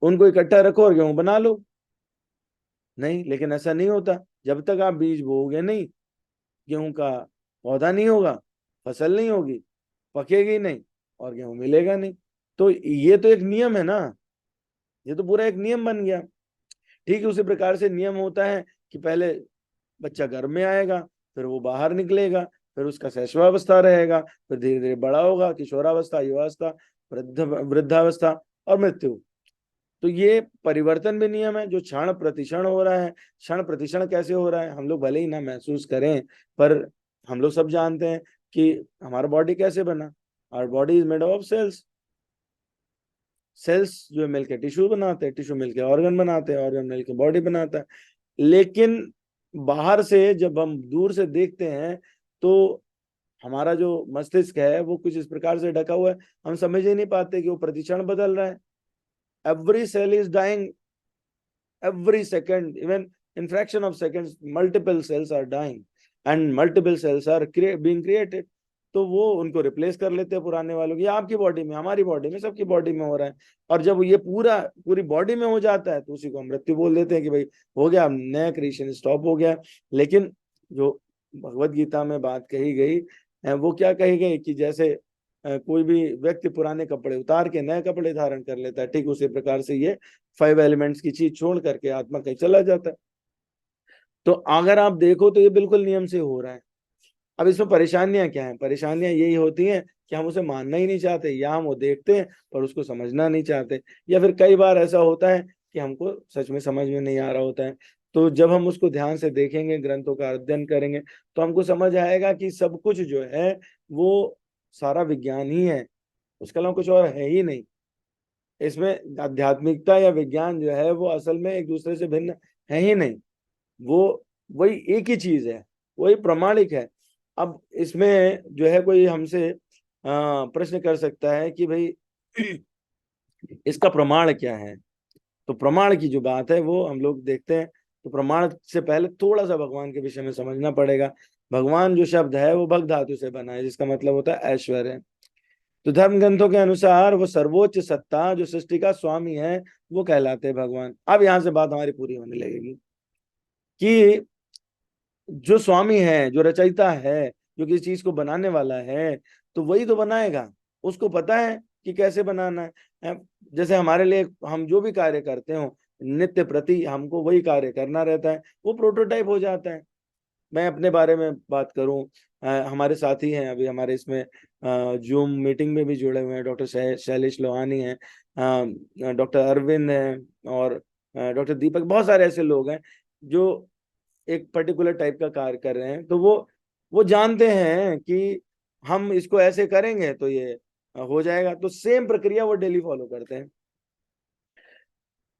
उनको इकट्ठा रखो और गेहूं बना लो। नहीं, लेकिन ऐसा नहीं होता। जब तक आप बीज बोओगे नहीं, गेहूं का पौधा नहीं होगा, फसल नहीं होगी, पकेगी नहीं और गेहूं मिलेगा नहीं। तो ये तो एक नियम है ना, ये तो पूरा एक नियम बन गया। ठीक है, उसी प्रकार से नियम होता है कि पहले बच्चा घर में आएगा, फिर वो बाहर निकलेगा, फिर उसका शैशवावस्था रहेगा, फिर धीरे धीरे बड़ा होगा, किशोरावस्था, युवावस्था, वृद्धावस्था और मृत्यु। तो ये परिवर्तन भी नियम है जो क्षण प्रतिक्षण हो रहा है। क्षण प्रतिक्षण कैसे हो रहा है, हम लोग भले ही ना महसूस करें, पर हम लोग सब जानते हैं कि हमारा बॉडी कैसे बना। Our body is made of cells. Cells जो मिलकर टिश्यू बनाते हैं, टिश्यू मिलकर ऑर्गन बनाते हैं, ऑर्गन मिलकर बॉडी बनाता है। लेकिन बाहर से जब हम दूर से देखते हैं तो हमारा जो मस्तिष्क है वो कुछ इस प्रकार से ढका हुआ है, हम समझ ही नहीं पाते कि वो प्रतिक्षण बदल रहा है। Every cell is dying, every second, even in fraction of seconds, multiple cells are dying and multiple cells are being created. तो वो उनको रिप्लेस कर लेते हैं पुराने वालों की। आपकी बॉडी में, हमारी बॉडी में, सबकी बॉडी में हो रहा है। और जब ये पूरी बॉडी में हो जाता है तो उसी को हम मृत्यु बोल देते हैं कि भाई हो गया, नया क्रिएशन स्टॉप हो गया। लेकिन जो भगवत गीता में बात कही गई है वो क्या कही गई कि जैसे कोई भी व्यक्ति पुराने कपड़े उतार के नए कपड़े धारण कर लेता है, ठीक उसी प्रकार से ये 5 एलिमेंट्स की चीज छोड़ करके आत्मा कहीं चला जाता है। तो अगर आप देखो तो ये बिल्कुल नियम से हो रहा है। अब इसमें परेशानियां क्या है? परेशानियां यही होती हैं कि हम उसे मानना ही नहीं चाहते, या हम वो देखते हैं पर उसको समझना नहीं चाहते, या फिर कई बार ऐसा होता है कि हमको सच में समझ में नहीं आ रहा होता है। तो जब हम उसको ध्यान से देखेंगे, ग्रंथों का अध्ययन करेंगे, तो हमको समझ आएगा कि सब कुछ जो है वो सारा विज्ञान ही है, उसके अलावा कुछ और है ही नहीं। इसमें आध्यात्मिकता या विज्ञान जो है वो असल में एक दूसरे से भिन्न है ही नहीं, वो वही एक ही चीज है, वही प्रमाणिक है। अब इसमें जो है कोई हमसे प्रश्न कर सकता है कि भाई इसका प्रमाण क्या है। तो प्रमाण की जो बात है वो हम लोग देखते हैं। तो प्रमाण से पहले थोड़ा सा भगवान के विषय में समझना पड़ेगा। भगवान जो शब्द है वो भग धातु से बना है, जिसका मतलब होता है ऐश्वर्य। तो धर्म ग्रंथों के अनुसार वो सर्वोच्च सत्ता जो सृष्टि का स्वामी है वो कहलाते हैं भगवान। अब यहां से बात हमारी पूरी होने लगेगी कि जो स्वामी है, जो रचयिता है, जो किसी चीज को बनाने वाला है, तो वही तो बनाएगा। उसको पता है कि कैसे बनाना है। जैसे हमारे लिए हम जो भी कार्य करते हो नित्य प्रति हमको वही कार्य करना रहता है, वो प्रोटोटाइप हो जाता है। मैं अपने बारे में बात करूं, हमारे साथी हैं अभी हमारे इसमें जूम मीटिंग में भी जुड़े हुए हैं, डॉक्टर शैलेश लोहानी हैं, डॉक्टर अरविंद हैं और डॉक्टर दीपक, बहुत सारे ऐसे लोग हैं जो एक पर्टिकुलर टाइप का कार्य कर रहे हैं। तो वो जानते हैं कि हम इसको ऐसे करेंगे तो ये हो जाएगा। तो सेम प्रक्रिया वो डेली फॉलो करते हैं।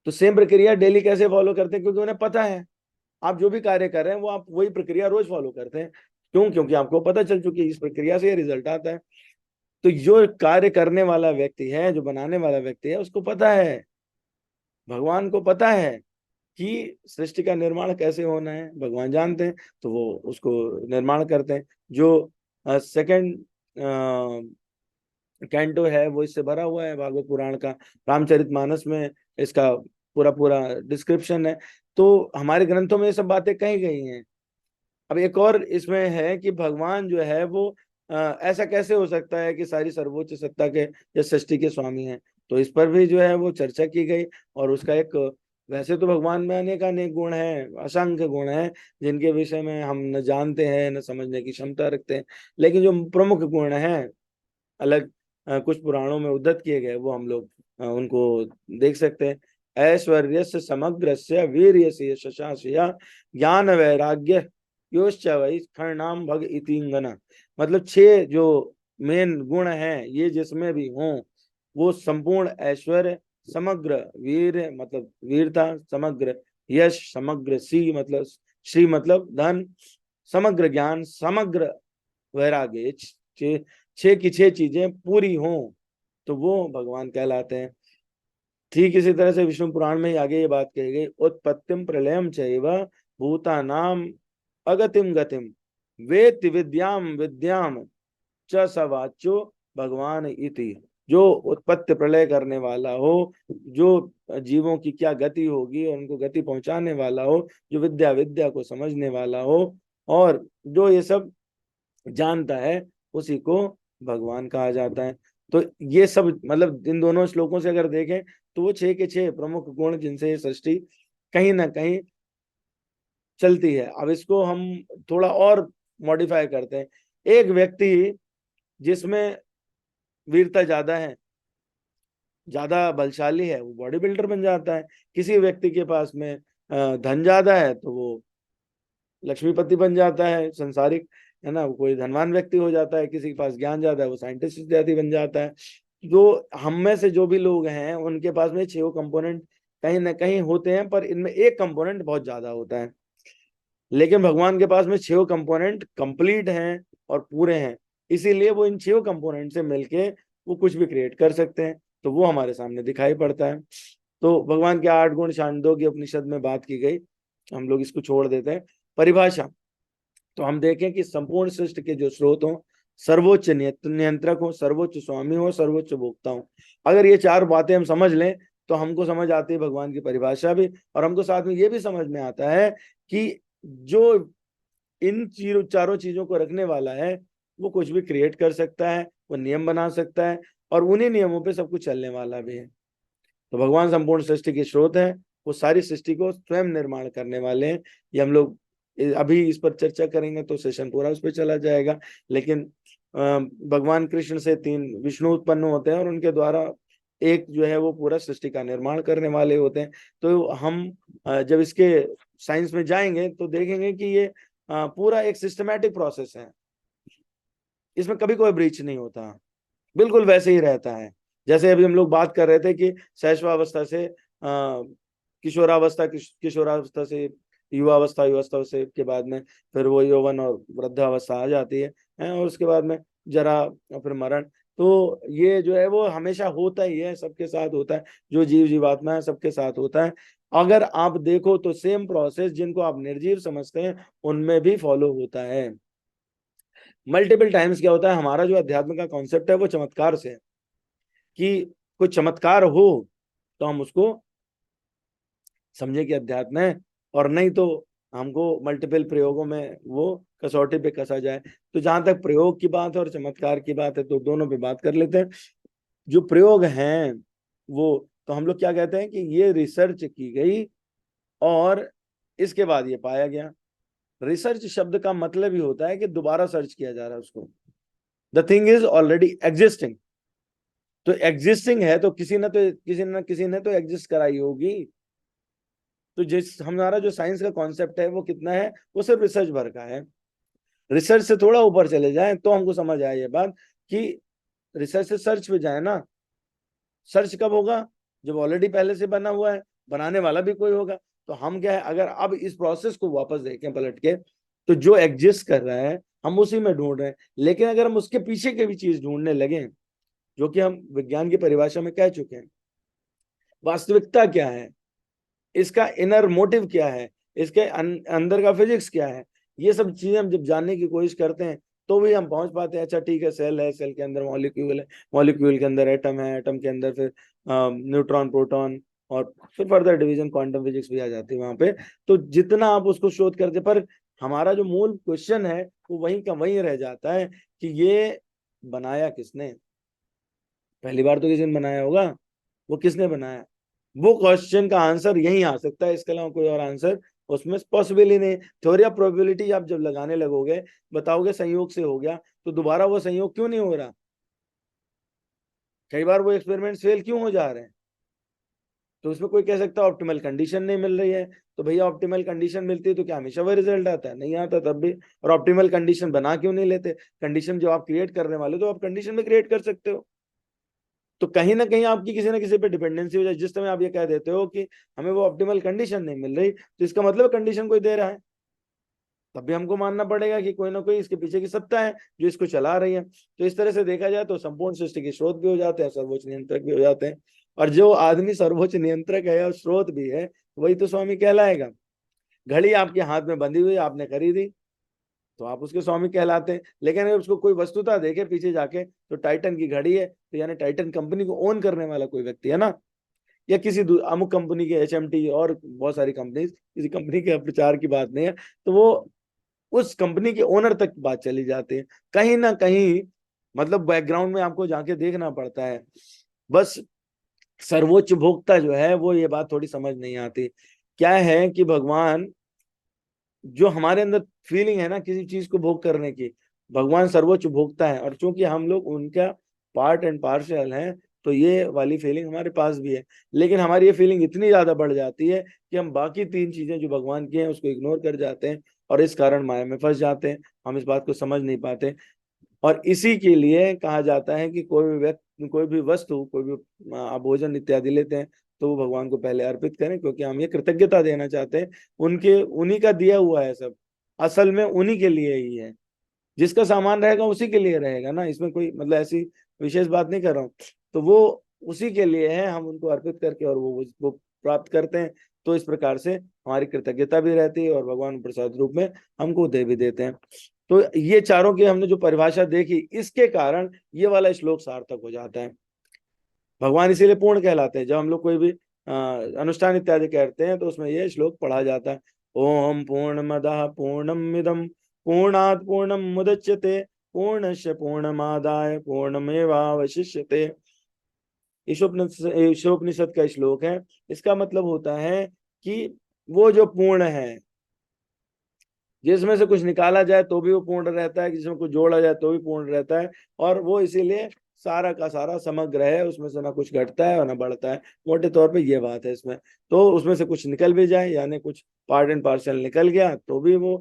तो सेम प्रक्रिया डेली कैसे फॉलो करते हैं? क्योंकि उन्हें पता है आप जो भी कार्य कर रहे हैं वो आप वही प्रक्रिया रोज फॉलो करते हैं। क्यों? क्योंकि आपको पता चल चुकी है इस प्रक्रिया से ये रिजल्ट आता है। तो जो कार्य करने वाला व्यक्ति है, जो बनाने वाला व्यक्ति है, उसको पता है, भगवान को पता है कि सृष्टि का निर्माण कैसे होना है, भगवान जानते हैं। तो वो उसको निर्माण करते हैं। जो सेकंड कैंटो है वो इससे भरा हुआ है भागवत पुराण का। रामचरितमानस में इसका पूरा पूरा डिस्क्रिप्शन है। तो हमारे ग्रंथों में ये सब बातें कही गई हैं। अब एक और इसमें है कि भगवान जो है वो ऐसा कैसे हो सकता है कि सारी सर्वोच्च सत्ता के या सृष्टि के स्वामी हैं। तो इस पर भी जो है वो चर्चा की गई। और उसका एक, वैसे तो भगवान में अनेक गुण हैं, असंख्य गुण हैं जिनके विषय में हम न जानते हैं न समझने की क्षमता रखते हैं। लेकिन जो प्रमुख गुण हैं अलग कुछ पुराणों में उद्धत किए गए वो हम लोग उनको देख सकते हैं। ऐश्वर्य समग्र वीर्य शशाशया ज्ञान वैराग्य योश्च वै खरनाम भग इतिंगना। मतलब 6 जो मेन गुण हैं ये जिसमें भी हों, वो संपूर्ण ऐश्वर्य, समग्र वीर मतलब वीरता, समग्र यश, समग्र सी मतलब श्री मतलब धन, समग्र ज्ञान, समग्र वैराग्य, 6 की 6 चीजें पूरी हों तो वो भगवान कहलाते हैं। ठीक इसी तरह से विष्णु पुराण में ही आगे ये बात कही गई, उत्पत्तिम प्रलयम चैव भूतानाम अगतिम गतिम वेत्ति विद्याम विद्याम च स वाच्यो भगवान इति। जो उत्पत्ति प्रलय करने वाला हो, जो जीवों की क्या गति होगी और उनको गति पहुंचाने वाला हो, जो विद्या को समझने वाला हो और जो ये सब जानता है, उसी को भगवान कहा जाता है। तो ये सब मतलब इन दोनों श्लोकों से अगर देखें तो वो 6 के 6 प्रमुख गुण जिनसे ये सृष्टि कहीं ना कहीं चलती है। अब इसको हम थोड़ा और मॉडिफाई करते हैं। एक व्यक्ति जिसमें वीरता ज्यादा है, ज्यादा बलशाली है, वो बॉडी बिल्डर बन जाता है। किसी व्यक्ति के पास में धन ज्यादा है तो वो लक्ष्मीपति बन जाता है, संसारिक, है ना, कोई धनवान व्यक्ति हो जाता है। किसी के पास ज्ञान ज्यादा है, वो साइंटिस्ट इत्यादि बन जाता है। जो हम में से जो भी लोग हैं उनके पास में 6 कंपोनेंट कहीं ना कहीं होते हैं, पर इनमें एक कंपोनेंट बहुत ज्यादा होता है। लेकिन भगवान के पास में 6 कंपोनेंट कंप्लीट हैं और पूरे हैं, इसीलिए वो इन 6 कंपोनेंट से मिलके वो कुछ भी क्रिएट कर सकते हैं। तो वो हमारे सामने दिखाई पड़ता है। तो भगवान के 8 गुण छांदोग्य उपनिषद में बात की गई, हम लोग इसको छोड़ देते हैं। परिभाषा तो हम देखें कि संपूर्ण सृष्टि के जो स्रोत हो, सर्वोच्च नियंत्रक हो, सर्वोच्च स्वामी हो, सर्वोच्च भोक्ता हो। अगर ये 4 बातें हम समझ लें तो हमको समझ आती है भगवान की परिभाषा भी, और हमको साथ में ये भी समझ में आता है कि जो इन चारों चीजों को रखने वाला है वो कुछ भी क्रिएट कर सकता है, वो नियम बना सकता है, और उन्हीं नियमों पे सब कुछ चलने वाला भी है। तो भगवान संपूर्ण सृष्टि के स्रोत है, वो सारी सृष्टि को स्वयं निर्माण करने वाले हैं। ये हम लोग अभी इस पर चर्चा करेंगे तो सेशन पूरा उस पर चला जाएगा। लेकिन भगवान कृष्ण से 3 विष्णु उत्पन्न होते हैं और उनके द्वारा एक जो है वो पूरा सृष्टि का निर्माण करने वाले होते हैं। तो हम जब इसके साइंस में जाएंगे तो देखेंगे कि ये पूरा एक सिस्टमैटिक प्रोसेस है, इसमें कभी कोई ब्रीच नहीं होता, बिल्कुल वैसे ही रहता है। जैसे अभी हम लोग बात कर रहे थे कि शैशवावस्था से किशोरावस्था, किशोरावस्था से युवावस्था, युवावस्था से के बाद में फिर वो यौवन और वृद्धावस्था आ जाती है, और उसके बाद में जरा और फिर मरण। तो ये जो है वो हमेशा होता ही है, सबके साथ होता है, जो जीव जीवात्मा है सबके साथ होता है। अगर आप देखो तो सेम प्रोसेस जिनको आप निर्जीव समझते हैं उनमें भी फॉलो होता है। मल्टीपल टाइम्स क्या होता है, हमारा जो अध्यात्म का कॉन्सेप्ट है वो चमत्कार से है, कि कोई चमत्कार हो तो हम उसको समझे कि अध्यात्म है, और नहीं तो हमको मल्टीपल प्रयोगों में वो कसौटी पे कसा जाए। तो जहां तक प्रयोग की बात है और चमत्कार की बात है तो दोनों पे बात कर लेते हैं। जो प्रयोग हैं वो तो हम लोग क्या कहते हैं कि ये रिसर्च की गई और इसके बाद ये पाया गया। रिसर्च शब्द का मतलब ही होता है कि दोबारा सर्च किया जा रहा है उसको। The thing is already existing. तो एग्जिस्टिंग है तो किसी ने तो एग्जिस्ट कराई होगी। तो जिस हमारा जो साइंस का कॉन्सेप्ट है वो कितना है, वो सिर्फ रिसर्च भर का है। रिसर्च से थोड़ा ऊपर चले जाएं तो हमको समझ आए ये बात कि रिसर्च से सर्च पे जाए ना। सर्च कब होगा, जब ऑलरेडी पहले से बना हुआ है, बनाने वाला भी कोई होगा। तो हम क्या है, अगर अब इस प्रोसेस को वापस देखें पलट के, तो जो एग्जिस्ट कर रहा है हम उसी में ढूंढ रहे हैं। लेकिन अगर हम उसके पीछे की भी चीज ढूंढने लगे, जो कि हम विज्ञान की परिभाषा में कह चुके हैं, वास्तविकता क्या है, इसका इनर मोटिव क्या है, इसके अंदर का फिजिक्स क्या है, ये सब चीजें हम जब जानने की कोशिश करते हैं तो भी हम पहुंच पाते हैं। अच्छा ठीक है, सेल है, सेल के अंदर मॉलिक्यूल है, मॉलिक्यूल के अंदर एटम है, एटम के अंदर फिर न्यूट्रॉन, प्रोटॉन, और फिर फर्दर डिवीजन क्वांटम फिजिक्स भी आ जाती है वहां पे। तो जितना आप उसको शोध करते, पर हमारा जो मूल क्वेश्चन है वो वहीं का वहीं रह जाता है कि ये बनाया किसने। पहली बार तो किसी ने बनाया होगा, वो किसने बनाया, वो क्वेश्चन का आंसर यही आ सकता है, इसके अलावा कोई और आंसर उसमें पॉसिबल ही नहीं। थ्योरी ऑफ प्रोबेबिलिटी आप जब लगाने लगोगे, बताओगे संयोग से हो गया, तो दोबारा वो संयोग क्यों नहीं हो रहा, कई बार वो एक्सपेरिमेंट फेल क्यों हो जा रहे हैं। तो उसमें कोई कह सकता है ऑप्टिमल कंडीशन नहीं मिल रही है। तो भैया ऑप्टिमल कंडीशन मिलती है तो क्या हमेशा वही रिजल्ट आता है? नहीं आता तब भी। और ऑप्टिमल कंडीशन बना क्यों नहीं लेते? कंडीशन जो आप क्रिएट करने वाले तो आप कंडीशन में क्रिएट कर सकते हो। तो कहीं ना कहीं आपकी किसी ना किसी पे डिपेंडेंसी हो जाए। जिस समय आप ये कह देते हो कि हमें वो ऑप्टिमल कंडीशन नहीं मिल रही, तो इसका मतलब कंडीशन कोई दे रहा है, तब भी हमको मानना पड़ेगा कि कोई ना कोई इसके पीछे की सत्ता है जो इसको चला रही है। तो इस तरह से देखा जाए तो संपूर्ण सृष्टि के स्रोत भी हो जाते हैं, सर्वोच्च नियंत्रक भी हो जाते हैं। और जो आदमी सर्वोच्च नियंत्रक है और स्रोत भी है, वही तो स्वामी कहलाएगा। घड़ी आपके हाथ में बंधी हुई, आपने खरीदी, तो आप उसके स्वामी कहलाते हैं। लेकिन अगर उसको कोई वस्तुता देखे पीछे जाके तो टाइटन की घड़ी है, तो यानी टाइटन कंपनी को ओन करने वाला कोई व्यक्ति है ना, या किसी अमुक कंपनी के HMT और बहुत सारी कंपनी, किसी कंपनी के प्रचार की बात नहीं है, तो वो उस कंपनी के ओनर तक बात चली जाती है। कहीं ना कहीं मतलब बैकग्राउंड में आपको जाके देखना पड़ता है। बस सर्वोच्च भोक्ता जो है वो ये बात थोड़ी समझ नहीं आती। क्या है कि भगवान जो हमारे अंदर फीलिंग है ना किसी चीज को भोग करने की, भगवान सर्वोच्च भोक्ता है, और चूंकि हम लोग उनका पार्ट एंड पार्शल हैं, तो ये वाली फीलिंग हमारे पास भी है। लेकिन हमारी ये फीलिंग इतनी ज्यादा बढ़ जाती है कि हम बाकी 3 चीजें जो भगवान की हैं उसको इग्नोर कर जाते हैं, और इस कारण माया में फंस जाते हैं। हम इस बात को समझ नहीं पाते। और इसी के लिए कहा जाता है कि कोई भी व्यक्ति, कोई भी वस्तु, कोई भी आप भोजन इत्यादि लेते हैं तो वो भगवान को पहले अर्पित करें, क्योंकि हम ये कृतज्ञता देना चाहते हैं। उनके उन्हीं का दिया हुआ है सब, असल में उन्हीं के लिए ही है। जिसका सामान रहेगा उसी के लिए रहेगा ना, इसमें कोई मतलब ऐसी विशेष बात नहीं कर रहा हूँ। तो वो उसी के लिए है, हम उनको अर्पित करके और वो प्राप्त करते हैं। तो इस प्रकार से हमारी कृतज्ञता भी रहती है और भगवान प्रसाद रूप में हमको दे भी देते हैं। तो ये चारों की हमने जो परिभाषा देखी, इसके कारण ये वाला श्लोक सार्थक हो जाता है। भगवान इसीलिए पूर्ण कहलाते हैं। जब हम लोग कोई भी अनुष्ठान इत्यादि करते हैं तो उसमें ये श्लोक पढ़ा जाता है। ओम पूर्णमदः पूर्णमिदं पूर्णात् पूर्णं मुदच्यते पूर्णस्य पूर्णमादाय पूर्णमेवावशिष्यते। ईशोपनिषद का श्लोक है। इसका मतलब होता है कि वो जो पूर्ण है, जिसमें से कुछ निकाला जाए तो भी वो पूर्ण रहता है, जिसमें कुछ जोड़ा जाए तो भी पूर्ण रहता है, और वो इसीलिए सारा का सारा समग्र है, उसमें से ना कुछ घटता है और ना बढ़ता है। मोटे तौर पे ये बात है इसमें। तो उसमें से कुछ निकल भी जाए, यानी कुछ पार्ट एंड पार्सल निकल गया तो भी वो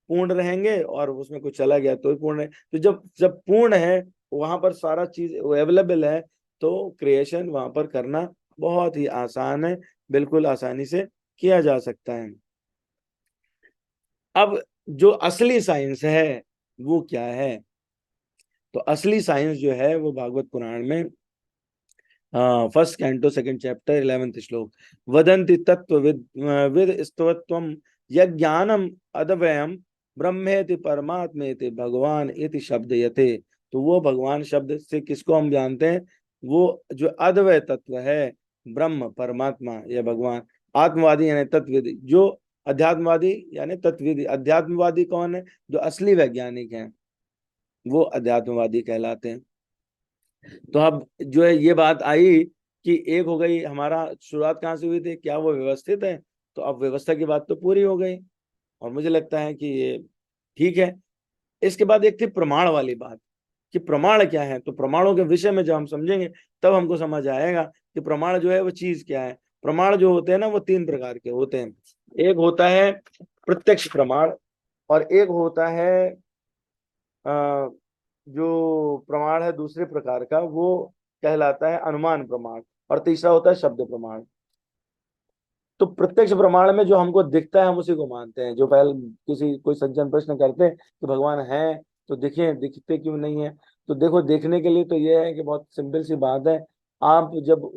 पूर्ण रहेंगे, और उसमें कुछ चला गया तो भी पूर्ण है। तो जब जब पूर्ण है, वहां पर सारा चीज अवेलेबल है, तो क्रिएशन वहां पर करना बहुत ही आसान है, बिल्कुल आसानी से किया जा सकता है। अब जो असली साइंस है वो क्या है? तो असली साइंस जो है वो भागवत पुराण में first canto second chapter 11th श्लोक, वदंति तत्व विद स्तवत्वम यज्ञानम अद्वयम ब्रह्मेति परमात्मेति भगवान इति शब्द यथे। तो वो भगवान शब्द से किसको हम जानते हैं? वो जो अद्वय तत्व है, ब्रह्म परमात्मा या भगवान, आत्मवादी यानी तत्वविद, जो अध्यात्मवादी यानी तत्वविद। अध्यात्मवादी कौन है? जो असली वैज्ञानिक हैं, वो अध्यात्मवादी कहलाते हैं। तो अब जो है ये बात आई कि एक हो गई, हमारा शुरुआत कहाँ से हुई थी, क्या वो व्यवस्थित है? तो अब व्यवस्था की बात तो पूरी हो गई, और मुझे लगता है कि ये ठीक है। इसके बाद एक थी प्रमाण वाली बात, कि प्रमाण क्या है। तो प्रमाणों के विषय में जब हम समझेंगे तब हमको समझ आएगा कि प्रमाण जो है वो चीज क्या है। प्रमाण जो होते हैं ना वो 3 प्रकार के होते हैं। एक होता है प्रत्यक्ष प्रमाण, और एक होता है जो प्रमाण है दूसरे प्रकार का, वो कहलाता है अनुमान प्रमाण, और तीसरा होता है शब्द प्रमाण। तो प्रत्यक्ष प्रमाण में जो हमको दिखता है हम उसी को मानते हैं। जो पहले कोई सज्जन प्रश्न करते हैं कि भगवान है तो दिखे, दिखते क्यों नहीं है? तो देखो, देखने के लिए तो ये है कि बहुत सिंपल सी बात है, आप जब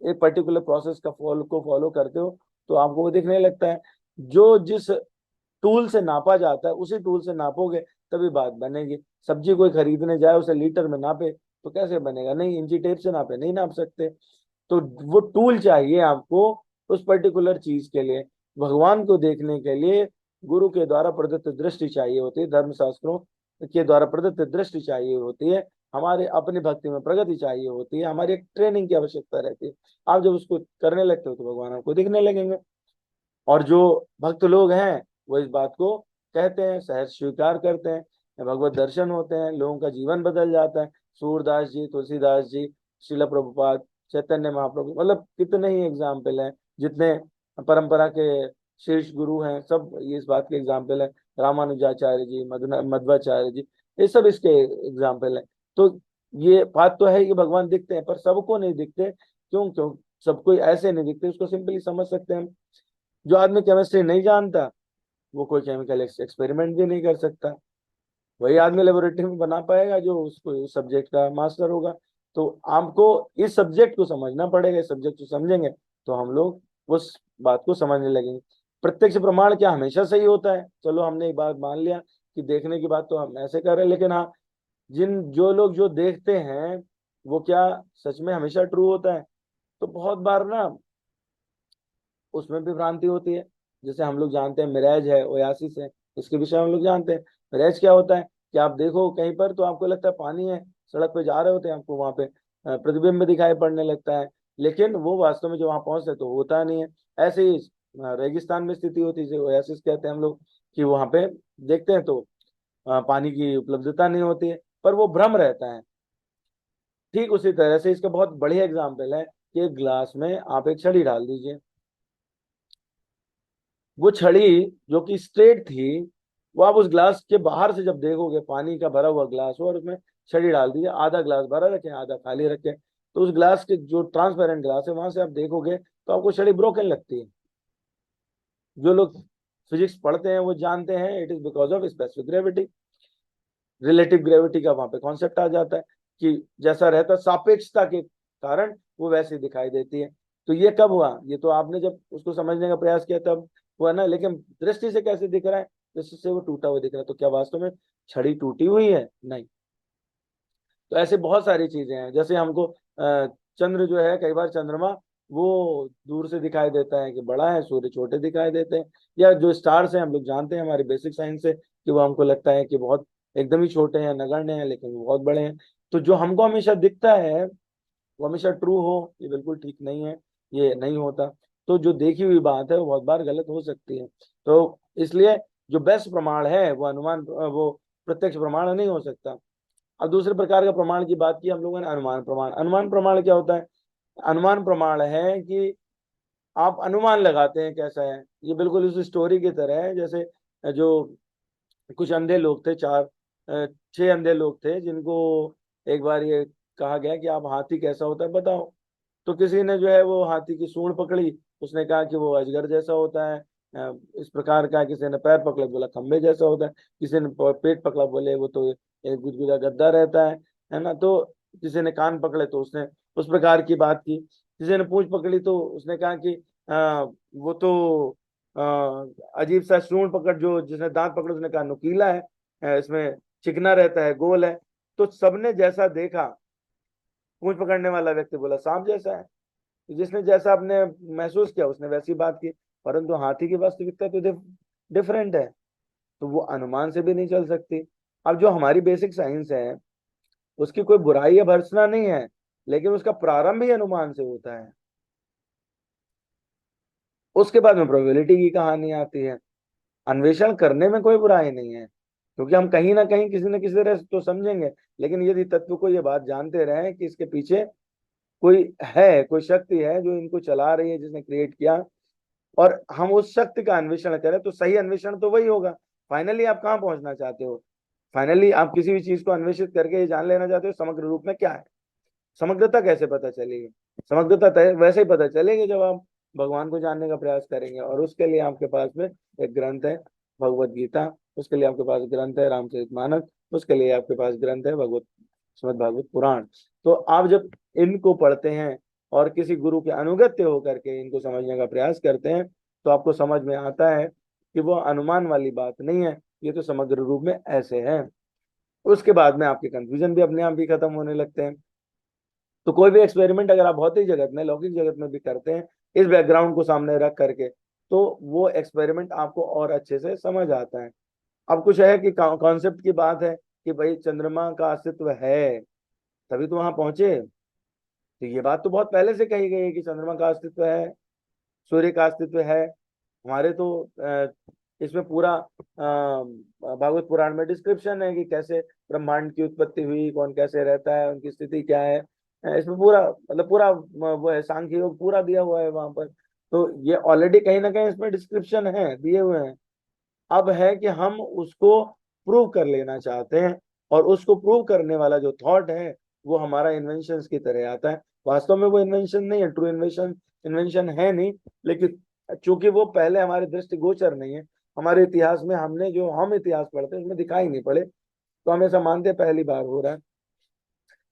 एक पर्टिकुलर प्रोसेस का फॉलो करते हो तो आपको वो दिखने लगता है। जो जिस टूल से नापा जाता है उसी टूल से नापोगे तभी बात बनेगी। सब्जी कोई खरीदने जाए, उसे लीटर में नापे तो कैसे बनेगा? नहीं, इंची टेप से नापे नहीं नाप सकते। तो वो टूल चाहिए आपको उस पर्टिकुलर चीज के लिए। भगवान को देखने के लिए गुरु के द्वारा प्रदत्त दृष्टि चाहिए होती है, धर्मशास्त्रों के द्वारा प्रदत्त दृष्टि चाहिए होती है, हमारे अपनी भक्ति में प्रगति चाहिए होती है, हमारी एक ट्रेनिंग की आवश्यकता रहती है। आप जब उसको करने लगते हो तो भगवान आपको दिखने लगेंगे। और जो भक्त लोग हैं वो इस बात को कहते हैं, सहज स्वीकार करते हैं, भगवत दर्शन होते हैं, लोगों का जीवन बदल जाता है। सूरदास जी, तुलसीदास जी, श्रील प्रभुपाद, चैतन्य महाप्रभु, मतलब कितने ही एग्जाम्पल हैं। जितने परंपरा के शीर्ष गुरु हैं सब ये इस बात के एग्जाम्पल है। रामानुजाचार्य जी, मध्वाचार्य जी, ये सब इसके एग्जाम्पल है। तो ये बात तो है कि भगवान दिखते हैं, पर सबको नहीं दिखते। क्यों? क्यों सबको ऐसे नहीं दिखते? उसको सिंपली समझ सकते हैं। जो आदमी केमिस्ट्री नहीं जानता वो कोई केमिकल एक्सपेरिमेंट भी नहीं कर सकता। वही आदमी लेबोरेटरी में बना पाएगा जो उसको उस सब्जेक्ट का मास्टर होगा। तो आपको इस सब्जेक्ट को समझना पड़ेगा। इस सब्जेक्ट को समझेंगे तो हम लोग उस बात को समझने लगेंगे। प्रत्यक्ष प्रमाण क्या हमेशा सही होता है? चलो हमने एक बात मान लिया कि देखने की बात तो हम ऐसे कर रहे हैं, लेकिन हाँ, जो लोग जो देखते हैं वो क्या सच में हमेशा ट्रू होता है? तो बहुत बार ना उसमें भी भ्रांति होती है। जैसे हम लोग जानते हैं मिराज है, ओयासिस है, इसके विषय में हम लोग जानते हैं। मिराज क्या होता है कि आप देखो कहीं पर तो आपको लगता है पानी है, सड़क पे जा रहे होते हैं, आपको वहां पे प्रतिबिंब दिखाई पड़ने लगता है, लेकिन वो वास्तव में जो वहां पहुंचते तो होता नहीं है। ऐसे ही रेगिस्तान में स्थिति होती है, जिसे ओयासिस कहते हैं हम लोग, कि वहां पे देखते हैं तो पानी की उपलब्धता नहीं होती है, पर वो भ्रम रहता है। ठीक उसी तरह से इसका बहुत बढ़िया एग्जाम्पल है कि एक ग्लास में आप एक छड़ी डाल दीजिए, वो छड़ी जो कि स्ट्रेट थी, वो आप उस ग्लास के बाहर से जब देखोगे, पानी का भरा हुआ ग्लास हो और उसमें छड़ी डाल दीजिए, आधा ग्लास भरा रखें आधा खाली रखें, तो उस ग्लास के जो ट्रांसपेरेंट ग्लास है वहां से आप देखोगे तो आपको छड़ी ब्रोकन लगती है। जो लोग फिजिक्स पढ़ते हैं वो जानते हैं it is because of specific gravity. Relative gravity का वहां पे कॉन्सेप्ट आ जाता है कि जैसा रहता है सापेक्षता के कारण वो वैसे दिखाई देती है। तो ये कब हुआ? ये तो आपने जब उसको समझने का प्रयास किया तब हुआ ना, लेकिन दृष्टि से कैसे दिख रहा है? दृष्टि से वो टूटा हुआ दिख रहा है, तो क्या वास्तव में छड़ी टूटी हुई है? नहीं। तो ऐसे बहुत सारी चीजें हैं। जैसे हमको चंद्र जो है, कई बार चंद्रमा वो दूर से दिखाई देता है कि बड़ा है, सूर्य छोटे दिखाई देते हैं, या जो स्टार्स हैं हम लोग जानते हैं हमारे बेसिक साइंस से कि वो हमको लगता है कि बहुत एकदम ही छोटे हैं, नगण्य हैं, लेकिन वो बहुत बड़े हैं। तो जो हमको हमेशा दिखता है वो हमेशा ट्रू हो, ये बिल्कुल ठीक नहीं है, ये नहीं होता। तो जो देखी हुई बात है वो बहुत बार गलत हो सकती है। तो इसलिए जो बेस्ट प्रमाण है वो अनुमान, वो प्रत्यक्ष प्रमाण नहीं हो सकता। अब दूसरे प्रकार का प्रमाण की बात की हम लोगों ने, अनुमान प्रमाण। अनुमान प्रमाण क्या होता है? अनुमान प्रमाण है कि आप अनुमान लगाते हैं कैसा है। ये बिल्कुल उस स्टोरी की तरह है जैसे जो कुछ अंधे लोग थे, 6 अंधे लोग थे, जिनको एक बार ये कहा गया कि आप हाथी कैसा होता है बताओ। तो किसी ने जो है वो हाथी की सूंड पकड़ी, उसने कहा कि वो अजगर जैसा होता है, इस प्रकार का। किसी ने पैर पकड़ा, बोला खंबे जैसा होता है। किसी ने पेट पकड़ा, बोले वो तो एक गुदगुदा गद्दा रहता है ना। तो किसी ने कान पकड़े तो उसने उस प्रकार की बात की। किसी ने पूंछ पकड़ी तो उसने कहा कि वो तो अजीब सा सूंड पकड़, जो जिसने दांत पकड़े उसने कहा नुकीला है, इसमें चिकना रहता है, गोल है। तो सबने जैसा देखा, पूंछ पकड़ने वाला व्यक्ति बोला सांप जैसा है, तो जिसने जैसा आपने महसूस किया उसने वैसी बात की, परंतु हाथी की वास्तविकता तो डिफरेंट है। तो वो अनुमान से भी नहीं चल सकती। अब जो हमारी बेसिक साइंस है उसकी कोई बुराई या भर्त्सना नहीं है, लेकिन उसका प्रारंभ ही अनुमान से होता है। उसके बाद में प्रोबेबिलिटी की कहानी आती है। अन्वेषण करने में कोई बुराई नहीं है, क्योंकि हम कहीं ना कहीं किसी न किसी तरह से तो समझेंगे। लेकिन यदि तत्व को ये बात जानते रहे कि इसके पीछे कोई है, कोई शक्ति है जो इनको चला रही है, जिसने क्रिएट किया, और हम उस शक्ति का अन्वेषण करें, तो सही अन्वेषण तो वही होगा। फाइनली आप कहाँ पहुंचना चाहते हो? फाइनली आप किसी भी चीज को अन्वेषित करके ये जान लेना चाहते हो समग्र रूप में क्या है। समग्रता कैसे पता चलेगी? समग्रता वैसे ही पता चलेगी जब आप भगवान को जानने का प्रयास करेंगे। और उसके लिए आपके पास में एक ग्रंथ है भगवत गीता, उसके लिए आपके पास ग्रंथ है रामचरितमानस, उसके लिए आपके पास ग्रंथ है भगवत श्रीमद् भागवत पुराण। तो आप जब इनको पढ़ते हैं और किसी गुरु के अनुगत्य होकर के इनको समझने का प्रयास करते हैं, तो आपको समझ में आता है कि वो अनुमान वाली बात नहीं है, ये तो समग्र रूप में ऐसे है। उसके बाद में आपके कंफ्यूजन भी अपने आप ही खत्म होने लगते हैं। तो कोई भी एक्सपेरिमेंट अगर आप भौतिक जगत में, लौकिक जगत में भी करते हैं इस बैकग्राउंड को सामने रख करके, तो वो एक्सपेरिमेंट आपको और अच्छे से समझ आता है। अब कुछ है कि कॉन्सेप्ट की बात है कि भाई चंद्रमा का अस्तित्व है तभी तो वहां पहुंचे। तो ये बात तो बहुत पहले से कही गई है कि चंद्रमा का अस्तित्व है, सूर्य का अस्तित्व है। हमारे तो इसमें पूरा भागवत पुराण में डिस्क्रिप्शन है कि कैसे ब्रह्मांड की उत्पत्ति हुई, कौन कैसे रहता है, उनकी स्थिति क्या है। इसमें पूरा मतलब पूरा वो है, सांख्य योग पूरा दिया हुआ है वहां पर। तो ये ऑलरेडी कहीं ना कहीं इसमें डिस्क्रिप्शन है, दिए हुए हैं। अब है कि हम उसको प्रूव कर लेना चाहते हैं, और उसको प्रूव करने वाला जो थॉट है वो हमारा इन्वेंशन की तरह आता है। वास्तव में वो इन्वेंशन नहीं है, ट्रू इन्वेंशन इन्वेंशन है नहीं, लेकिन चूंकि वो पहले हमारे दृष्टिगोचर नहीं है, हमारे इतिहास में हमने जो हम इतिहास पढ़ते हैं उसमें दिखाई नहीं पड़े, तो हम ऐसा मानते हैं पहली बार हो रहा है।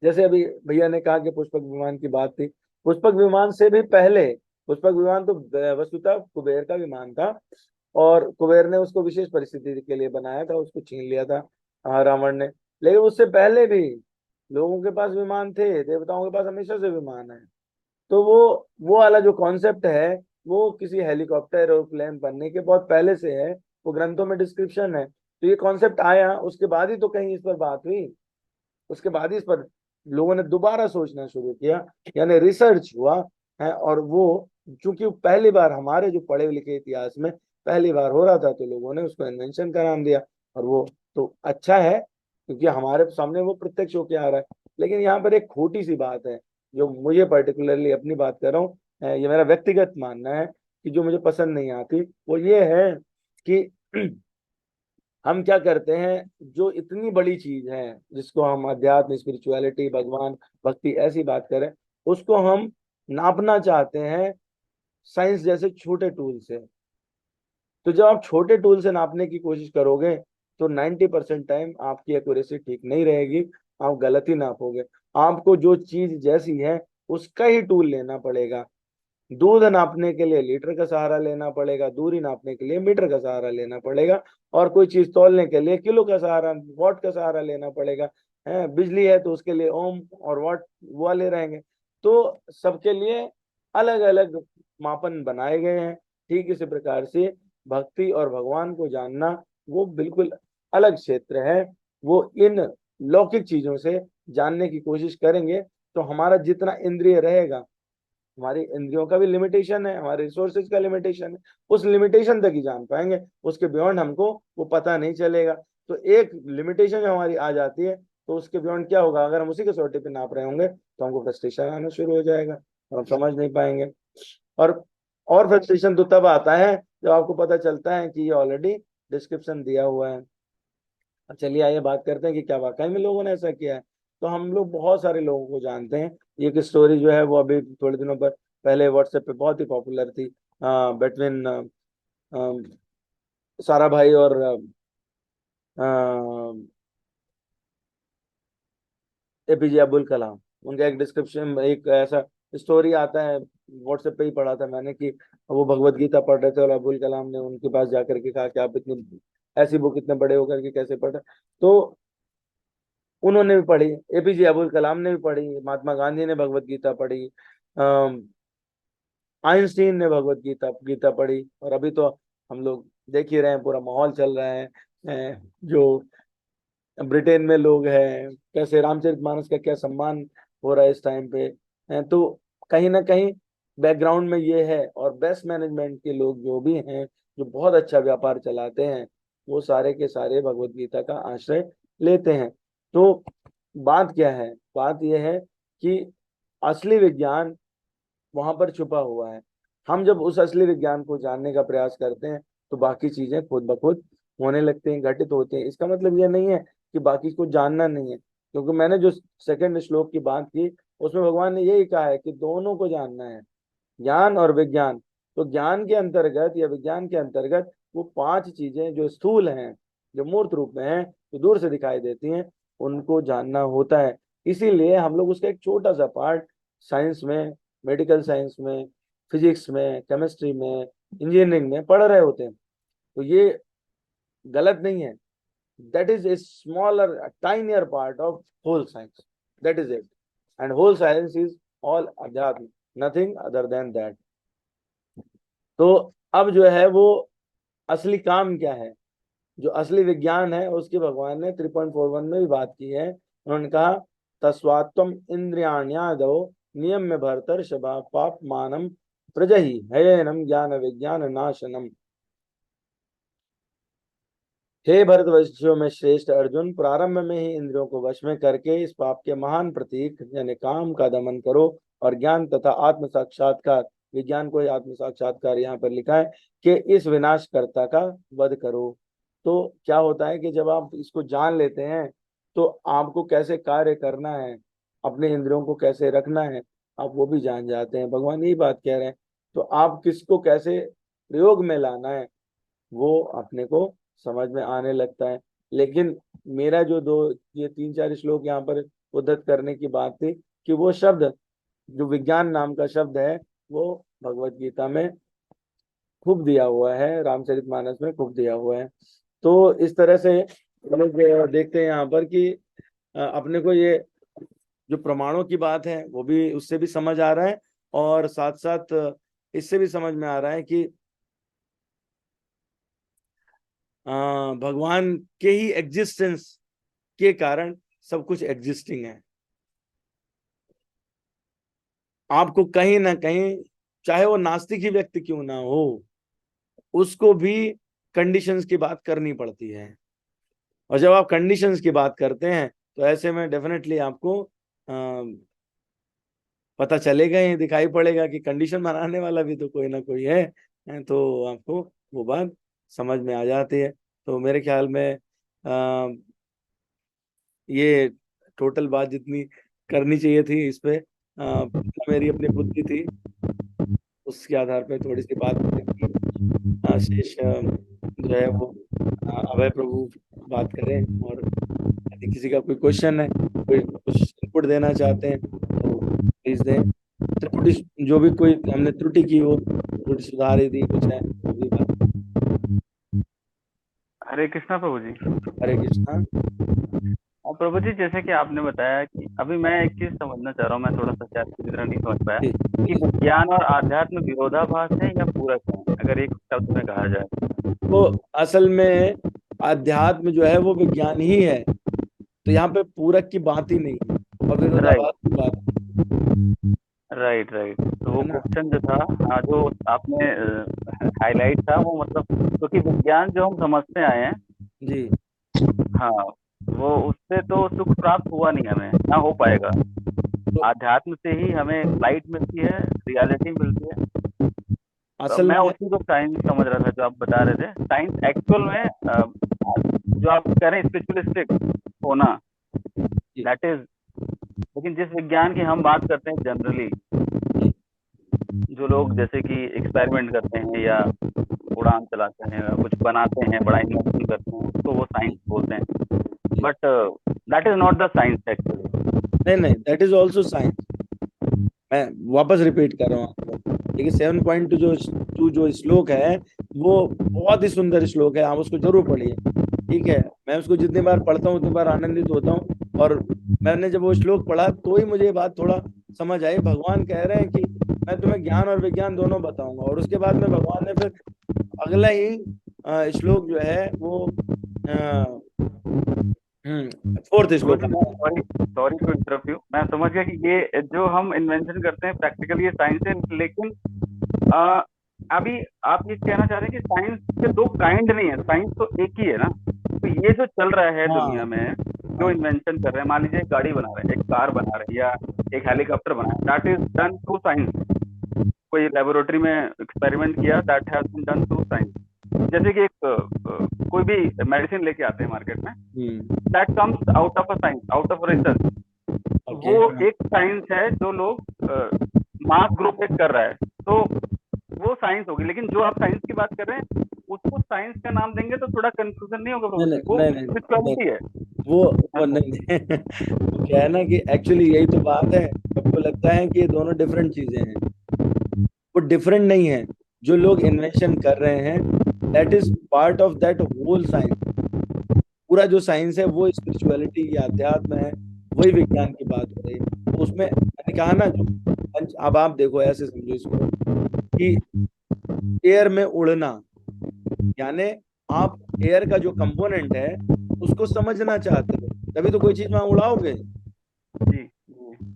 जैसे अभी भैया ने कहा कि पुष्पक विमान की बात थी, पुष्पक विमान से भी पहले, पुष्पक विमान तो वस्तुतः कुबेर का विमान था, और कुबेर ने उसको विशेष परिस्थिति के लिए बनाया था, उसको छीन लिया था रावण ने। लेकिन उससे पहले भी लोगों के पास विमान थे, देवताओं के पास हमेशा से विमान है। तो वो वाला जो कॉन्सेप्ट है वो किसी हेलीकॉप्टर एरोप्लेन बनने के बहुत पहले से है, वो ग्रंथों में डिस्क्रिप्शन है। तो ये कॉन्सेप्ट आया, उसके बाद ही तो कहीं इस पर बात हुई, उसके बाद ही इस पर लोगों ने दोबारा सोचना शुरू किया, यानी रिसर्च हुआ है। और वो चूंकि पहली बार हमारे जो पढ़े लिखे इतिहास में पहली बार हो रहा था, तो लोगों ने उसको इन्वेंशन का नाम दिया। और वो तो अच्छा है क्योंकि हमारे सामने वो प्रत्यक्ष होके आ रहा है। लेकिन यहाँ पर एक खोटी सी बात है, जो मुझे पर्टिकुलरली अपनी बात कर रहा हूँ, ये मेरा व्यक्तिगत मानना है कि जो मुझे पसंद नहीं आती, वो ये है कि हम क्या करते हैं, जो इतनी बड़ी चीज है जिसको हम अध्यात्म, स्पिरिचुअलिटी, भगवान, भक्ति ऐसी बात करें, उसको हम नापना चाहते हैं साइंस जैसे छोटे टूल से। तो जब आप छोटे टूल से नापने की कोशिश करोगे तो 90% टाइम आपकी एक्यूरेसी ठीक नहीं रहेगी, आप गलत ही नापोगे। आपको जो चीज जैसी है उसका ही टूल लेना पड़ेगा। दूध नापने के लिए लीटर का सहारा लेना पड़ेगा, दूरी नापने के लिए मीटर का सहारा लेना पड़ेगा, और कोई चीज तौलने के लिए किलो का सहारा, वॉट का सहारा लेना पड़ेगा। है बिजली है तो उसके लिए ओम और वॉट वाले रहेंगे। तो सबके लिए अलग अलग मापन बनाए गए हैं। ठीक इसी प्रकार से भक्ति और भगवान को जानना वो बिल्कुल अलग क्षेत्र है। वो इन लौकिक चीजों से जानने की कोशिश करेंगे तो हमारा जितना इंद्रिय रहेगा, हमारी इंद्रियों का भी लिमिटेशन है, हमारे रिसोर्सेज का लिमिटेशन है, उस लिमिटेशन तक ही जान पाएंगे, उसके बियॉन्ड हमको वो पता नहीं चलेगा। तो एक लिमिटेशन जो हमारी आ जाती है, तो उसके बियॉन्ड क्या होगा, अगर हम उसी कसौटी पे नाप रहे होंगे तो हमको फ्रस्ट्रेशन आना शुरू हो जाएगा और हम समझ नहीं पाएंगे। और और फ्रस्ट्रेशन तो तब आता है जब आपको पता चलता है कि ये ऑलरेडी डिस्क्रिप्शन दिया हुआ है। अब चलिए आइए बात करते हैं कि क्या वाकई में लोगों ने ऐसा किया है। तो हम लोग बहुत सारे लोगों को जानते हैं। एक स्टोरी जो है वो अभी थोड़े दिनों पर पहले व्हाट्सएप पे बहुत ही पॉपुलर थी, बिटवीन सारा भाई और एपीजे अब्दुल कलाम। उनका एक डिस्क्रिप्शन, एक ऐसा स्टोरी आता है, व्हाट्सएप पे ही पढ़ा था मैंने, कि वो भगवत गीता पढ़ रहे थे और अब्दुल कलाम ने उनके पास जाकर के कहा कि आप इतनी ऐसी बुक इतने बड़े होकर के कैसे पढ़ रहे। तो उन्होंने भी पढ़ी, एपीजे अब्दुल कलाम ने भी पढ़ी, महात्मा गांधी ने भगवत गीता पढ़ी, आइंस्टीन ने भगवत गीता पढ़ी, और अभी तो हम लोग देख ही रहे हैं, पूरा माहौल चल रहा है। जो ब्रिटेन में लोग हैं, कैसे रामचरितमानस का क्या सम्मान हो रहा है इस टाइम पे। तो कहीं ना कहीं बैकग्राउंड में ये है। और बेस्ट मैनेजमेंट के लोग जो भी हैं, जो बहुत अच्छा व्यापार चलाते हैं, वो सारे के सारे भगवत गीता का आश्रय लेते हैं। तो बात क्या है, बात यह है कि असली विज्ञान वहां पर छुपा हुआ है। हम जब उस असली विज्ञान को जानने का प्रयास करते हैं तो बाकी चीजें खुद ब खुद होने लगती हैं, घटित होती हैं। इसका मतलब यह नहीं है कि बाकी को जानना नहीं है, क्योंकि मैंने जो सेकंड श्लोक की बात की उसमें भगवान ने यही कहा है कि दोनों को जानना है, ज्ञान और विज्ञान। तो ज्ञान के अंतर्गत या विज्ञान के अंतर्गत वो 5 चीजें जो स्थूल हैं, जो मूर्त रूप में हैं, जो दूर से दिखाई देती हैं, उनको जानना होता है। इसीलिए हम लोग उसका एक छोटा सा पार्ट साइंस में, मेडिकल साइंस में, फिजिक्स में, केमिस्ट्री में, इंजीनियरिंग में पढ़ रहे होते हैं। तो ये गलत नहीं है। That is a smaller tinier part of whole science, that is it. And whole science is all अध्यात्म, नथिंग अदर देन दैट। तो अब जो है वो असली काम क्या है, जो असली विज्ञान है, उसकी भगवान ने 3.41 में भी बात की है। उन्होंने कहा तस्वात्म इंद्रियाण्यादो नियम में भरतर शबा पाप मानम प्रजहि हयनम ज्ञान विज्ञान नाशनम। हे भरतवंशियों में श्रेष्ठ अर्जुन, प्रारंभ में ही इंद्रियों को वश में करके इस पाप के महान प्रतीक यानी काम का दमन करो और ज्ञान तथा आत्म साक्षात्कार, विज्ञान को ही आत्म साक्षात्कार यहाँ पर लिखा है, कि इस विनाशकर्ता का वध करो। तो क्या होता है कि जब आप इसको जान लेते हैं तो आपको कैसे कार्य करना है, अपने इंद्रियों को कैसे रखना है, आप वो भी जान जाते हैं। भगवान यही बात कह रहे हैं। तो आप किसको कैसे प्रयोग में लाना है वो अपने को समझ में आने लगता है। लेकिन मेरा जो ये 3-4 श्लोक यहाँ पर उद्धत करने की बात थी, कि वो शब्द जो विज्ञान नाम का शब्द है वो भगवत गीता में खूब दिया हुआ है, रामचरितमानस में खूब दिया हुआ है। तो इस तरह से हम लोग देखते हैं यहाँ पर कि अपने को ये जो प्रमाणों की बात है वो भी, उससे भी समझ आ रहा है, और साथ साथ इससे भी समझ में आ रहा है कि भगवान के ही एग्जिस्टेंस के कारण सब कुछ एग्जिस्टिंग है। आपको कहीं ना कहीं, चाहे वो नास्तिक ही व्यक्ति क्यों ना हो, उसको भी कंडीशंस की बात करनी पड़ती है। और जब आप कंडीशंस की बात करते हैं तो ऐसे में डेफिनेटली आपको पता चलेगा ही, दिखाई पड़ेगा कि कंडीशन बनाने वाला भी तो कोई ना कोई है। तो आपको वो बात समझ में आ जाती है। तो मेरे ख्याल में ये टोटल बात जितनी करनी चाहिए थी इस पे, मेरी अपनी बुद्धि थी, उसके आधार पे थोड़ी सी बात शेष जो है वो अभय प्रभु बात करें। और यदि किसी का कोई क्वेश्चन है, कोई कुछ इनपुट देना चाहते हैं तो प्लीज दें। त्रुटि जो भी कोई हमने त्रुटि की हो, त्रुटि सुधारी दी कुछ है वो भी बात। हरे कृष्णा प्रभु जी। हरे कृष्णा। और प्रभु जी, जैसे कि आपने बताया कि अभी मैं एक चीज समझना चाह रहा हूँ, मैं थोड़ा सा शायद पूरी तरह नहीं समझ पाया कि विज्ञान और आध्यात्म विरोधाभास है या पूरक है, अगर एक शब्द में कहा जाए तो असल में अध्यात्म जो है वो विज्ञान ही है, तो यहाँ पे पूरक की बात ही नहीं है और विरोधाभास की बात। Right right. तो वो क्वेश्चन जो था, जो आपने हाईलाइट था, वो मतलब क्योंकि विज्ञान जो हम समझते आए हैं जी, हाँ, वो उससे तो सुख प्राप्त हुआ नहीं, हमें ना हो पाएगा। आध्यात्म से ही हमें लाइट मिलती है, रियलिटी मिलती है। तो असल मैं में उसी को साइंस समझ रहा था जो आप बता रहे थे। साइंस एक्चुअल में जो आप कह रहे हैं स्पिरिचुअलिस्टिक होना, दैट इज, लेकिन जिस विज्ञान की हम बात करते हैं जनरली, जो लोग जैसे कि एक्सपेरिमेंट करते हैं या उड़ान चलाते हैं, कुछ बनाते हैं, बड़ा इन्वेंशन करते हैं, उसको वो साइंस बोलते हैं, but that is not the science actually. नहीं, दैट इज ऑल्सो साइंस। मैं वापस रिपीट कर रहा हूँ आपको, देखिए 7.2 जो श्लोक है वो बहुत ही सुंदर श्लोक है, आप उसको जरूर पढ़िए। ठीक है, मैं उसको जितनी बार पढ़ता हूँ उतनी बार आनंदित होता हूँ। और मैंने जब वो श्लोक पढ़ा तो ही मुझे ये बात थोड़ा समझ आई। भगवान कह रहे हैं कि मैं तुम्हें ज्ञान और विज्ञान दोनों बताऊंगा, और उसके बाद में भगवान ने फिर अगला ही श्लोक जो है वो 4th श्लोक है। सॉरी टू इंटरप्ट यू, मैं समझ गया कि ये जो हम इन्वेंशन करते हैं प्रैक्टिकली ये साइंस है, लेकिन अभी आप ये कहना चाह रहे हैं कि साइंस के दो काइंड नहीं है, साइंस तो एक ही है ना। तो ये जो चल रहा है दुनिया में, जो इन्वेंशन कर रहे हैं, मान लीजिए एक गाड़ी बना रहे हैं, एक कार बना रहे हैं, या एक हेलीकॉप्टर बना है, that is done through science. कोई लेबोरेटरी में एक्सपेरिमेंट किया, that has been done through science. जैसे कि एक कोई भी मेडिसिन लेके आते हैं मार्केट में, that comes out of a science, out of research. वो एक साइंस है जो लोग मास ग्रुप एक कर रहा है, तो वो साइंस होगी। लेकिन जो आप साइंस की बात कर रहे हैं उसको साइंस का नाम देंगे तो थोड़ा कंफ्यूजन नहीं होगा? नहीं, वो नहीं, स्पिरिचुअलिटी है वो नहीं वो क्या है ना कि एक्चुअली यही तो बात है, सबको लगता है कि ये दोनों डिफरेंट चीजें हैं। वो डिफरेंट नहीं है। जो लोग इन्वेंशन कर रहे हैं that is part of that whole science. पूरा जो साइंस है वो स्पिरिचुअलिटी या अध्यात्म है, वही विज्ञान की बात हो रही है। तो उसमें मैंने कहा ना, जो अब आप देखो, ऐसे समझो इसको कि एयर में उड़ना, यानी आप एयर का जो कंपोनेंट है उसको समझना चाहते हो, तभी तो कोई चीज वहां उड़ाओगे। जी।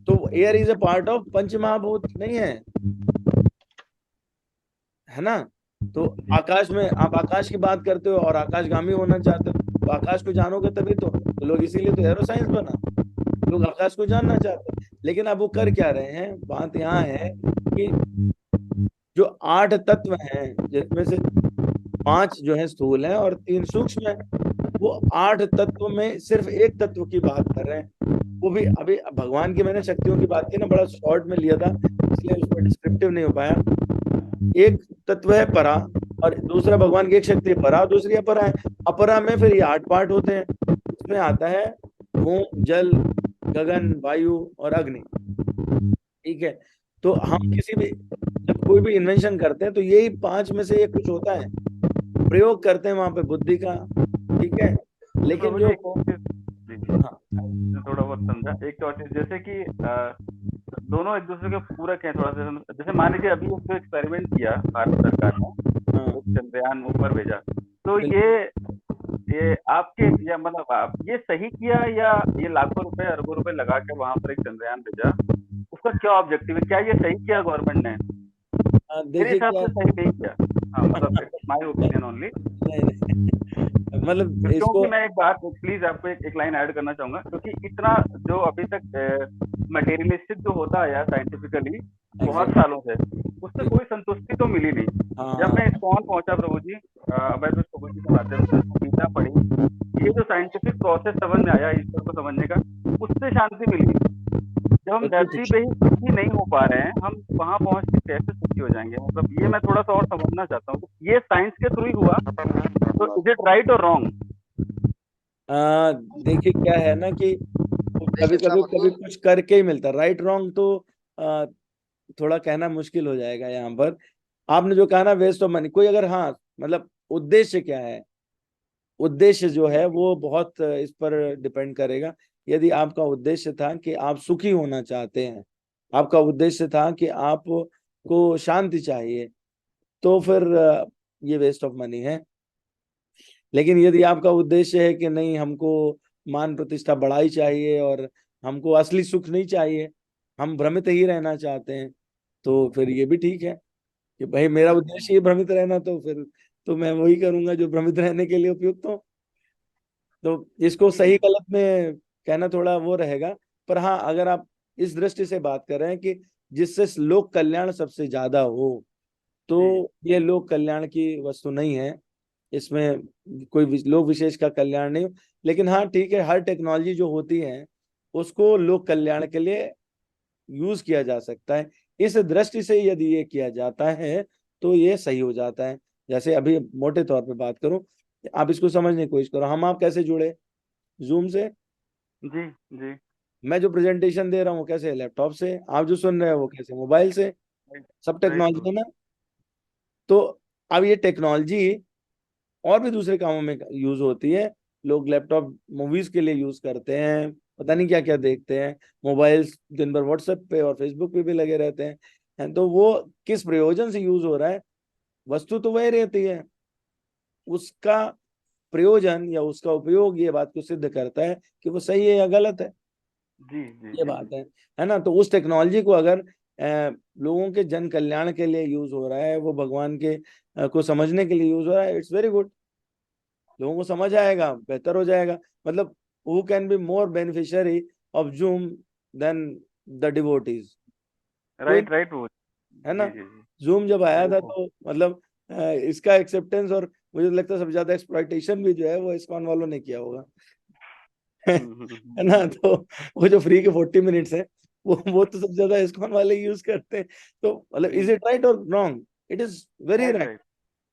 तो air is a part of पंच महाभूत नहीं है ना। तो आकाश में आप आकाश की बात करते हो और आकाशगामी होना चाहते हो, तो आकाश को जानोगे तभी तो लोग, इसीलिए तो एरो साइंस बना, लोग आकाश को जानना चाहते हैं। लेकिन अब वो कर क्या रहे हैं, बात यहाँ है कि जो 8 तत्व हैं जिसमें से 5 जो है स्थूल हैं और 3 सूक्ष्म है, वो 8 तत्व में सिर्फ एक तत्व की बात कर रहे हैं। वो भी अभी भगवान की मैंने शक्तियों की बात की ना, बड़ा शॉर्ट में लिया था, इसलिए उसको डिस्क्रिप्टिव नहीं हो पाया। एक तत्व है परा, और दूसरा भगवान की एक शक्ति है परा, दूसरी अपरा है। अपरा में फिर ये 8 पार्ट होते हैं। इसमें आता है भूमि, जल, गगन, वायु और अग्नि। ठीक है, तो हम किसी भी जब कोई भी इन्वेंशन करते हैं तो यही 5 में से एक कुछ होता है, प्रयोग करते हैं वहां पे बुद्धि का, ठीक है। लेकिन प्रभु जो जी एक और चीज, जी हाँ मैं थोड़ा बहुत समझा। एक और चीज जैसे कि दोनों एक दूसरे के पूरक हैं थोड़ा सा। जैसे मान लीजिए अभी एक एक्सपेरिमेंट किया भारत सरकार ने, हाँ एक चंद्रयान ऊपर भेजा, तो बिल्कुल। ये आपके या मतलब आप ये सही किया, या ये लाखों रुपए अरबों रुपए लगा के वहां पर एक चंद्रयान भेजा, उसका क्या ऑब्जेक्टिव है? क्या ये सही किया गवर्नमेंट ने? मेरे देखिए हिसाब क्या, से सही नहीं किया। हाँ मतलब माय ओपिनियन ओनली। नहीं नहीं मतलब इसको, क्योंकि मैं एक बात प्लीज आपको एक लाइन ऐड करना चाहूंगा, क्योंकि इतना जो अभी तक मटेरियलिस्टिक जो होता आया साइंटिफिकली बहुत एग्जैक्ट, सालों से, उससे कोई संतुष्टि तो मिली नहीं। जब हाँ मैं इस्कॉन पहुंचा प्रभु जी, अभय प्रभु जी के माध्यम से गीता पढ़ी, ये जो साइंटिफिक प्रोसेस समझ में आया ईश्वर को समझने का, उससे शांति मिली। जब हम बिल्कुल धरती ठीक। पे ही सुखी नहीं हो पा रहे हैं, हम वहां पहुंच के कैसे सुखी हो जाएंगे? मतलब ये मैं थोड़ा सा और समझना चाहता हूँ, ये साइंस के थ्रू ही हुआ, तो इज इट राइट और रॉन्ग? देखिए क्या है ना कि कभी बेस्ट कभी ऑफ कभी कुछ करके ही मिलता है, राइट रॉन्ग तो आ, थोड़ा कहना मुश्किल हो जाएगा यहाँ पर। आपने जो कहा ना वेस्ट ऑफ मनी, कोई अगर, हाँ मतलब उद्देश्य क्या है, उद्देश्य जो है वो बहुत इस पर डिपेंड करेगा। यदि आपका उद्देश्य था कि आप सुखी होना चाहते हैं, आपका उद्देश्य था कि आपको शांति चाहिए, तो फिर ये वेस्ट ऑफ मनी है। लेकिन यदि आपका उद्देश्य है कि नहीं, हमको मान प्रतिष्ठा बढ़ाई चाहिए और हमको असली सुख नहीं चाहिए, हम भ्रमित ही रहना चाहते हैं, तो फिर ये भी ठीक है कि भाई मेरा उद्देश्य ये भ्रमित रहना, तो फिर तो मैं वही करूंगा जो भ्रमित रहने के लिए उपयुक्त हो। तो इसको जी सही गलत में कहना थोड़ा वो रहेगा। पर हाँ, अगर आप इस दृष्टि से बात कर रहे हैं कि जिससे लोक कल्याण सबसे ज्यादा हो, जी तो ये लोक कल्याण की वस्तु नहीं है। इसमें कोई लोक विशेष का कल्याण नहीं। लेकिन हाँ ठीक है, हर टेक्नोलॉजी जो होती है उसको लोक कल्याण के लिए यूज किया जा सकता है। इस दृष्टि से यदि ये किया जाता है तो ये सही हो जाता है। जैसे अभी मोटे तौर पे बात करूं, आप इसको समझने की कोशिश करो, हम आप कैसे जुड़े? जूम से। जी जी मैं जो प्रेजेंटेशन दे रहा हूँ कैसे? लैपटॉप से। आप जो सुन रहे हो वो कैसे? मोबाइल से। राइट सब राइट टेक्नोलॉजी है ना। तो अब ये टेक्नोलॉजी और भी दूसरे कामों में यूज होती है। लोग लैपटॉप मूवीज के लिए यूज करते हैं, पता नहीं क्या क्या देखते हैं। मोबाइल दिन भर व्हाट्सएप पे और फेसबुक पे भी लगे रहते हैं। तो वो किस प्रयोजन से यूज हो रहा है, वस्तु तो वही रहती है, उसका प्रयोजन या उसका उपयोग ये बात को सिद्ध करता है कि वो सही है या गलत है। जी जी ये जी बात है ना। तो उस टेक्नोलॉजी को अगर लोगों के जन कल्याण के लिए यूज हो रहा है, वो भगवान के को समझने के लिए यूज हो रहा है, इट्स वेरी गुड। लोगों को समझ आएगा, बेहतर हो जाएगा। मतलब who can be more beneficiary of Zoom than the devotees? कोई, राइट राइट वो है जी ना। जी जी जूम जब आया था बिल्कुल। तो मतलब इसका एक्सेप्टेंस और मुझे लगता है सबसे ज्यादा एक्सप्लॉइटेशन भी जो है वो इस्कॉन वालों ने किया होगा। है ना। बिल्कुल। तो वो जो फ्री के 40 मिनट्स है, वो तो सबसे ज्यादा इस्कॉन वाले यूज करते हैं। तो मतलब इज जी इट राइट और wrong? It is very right right, right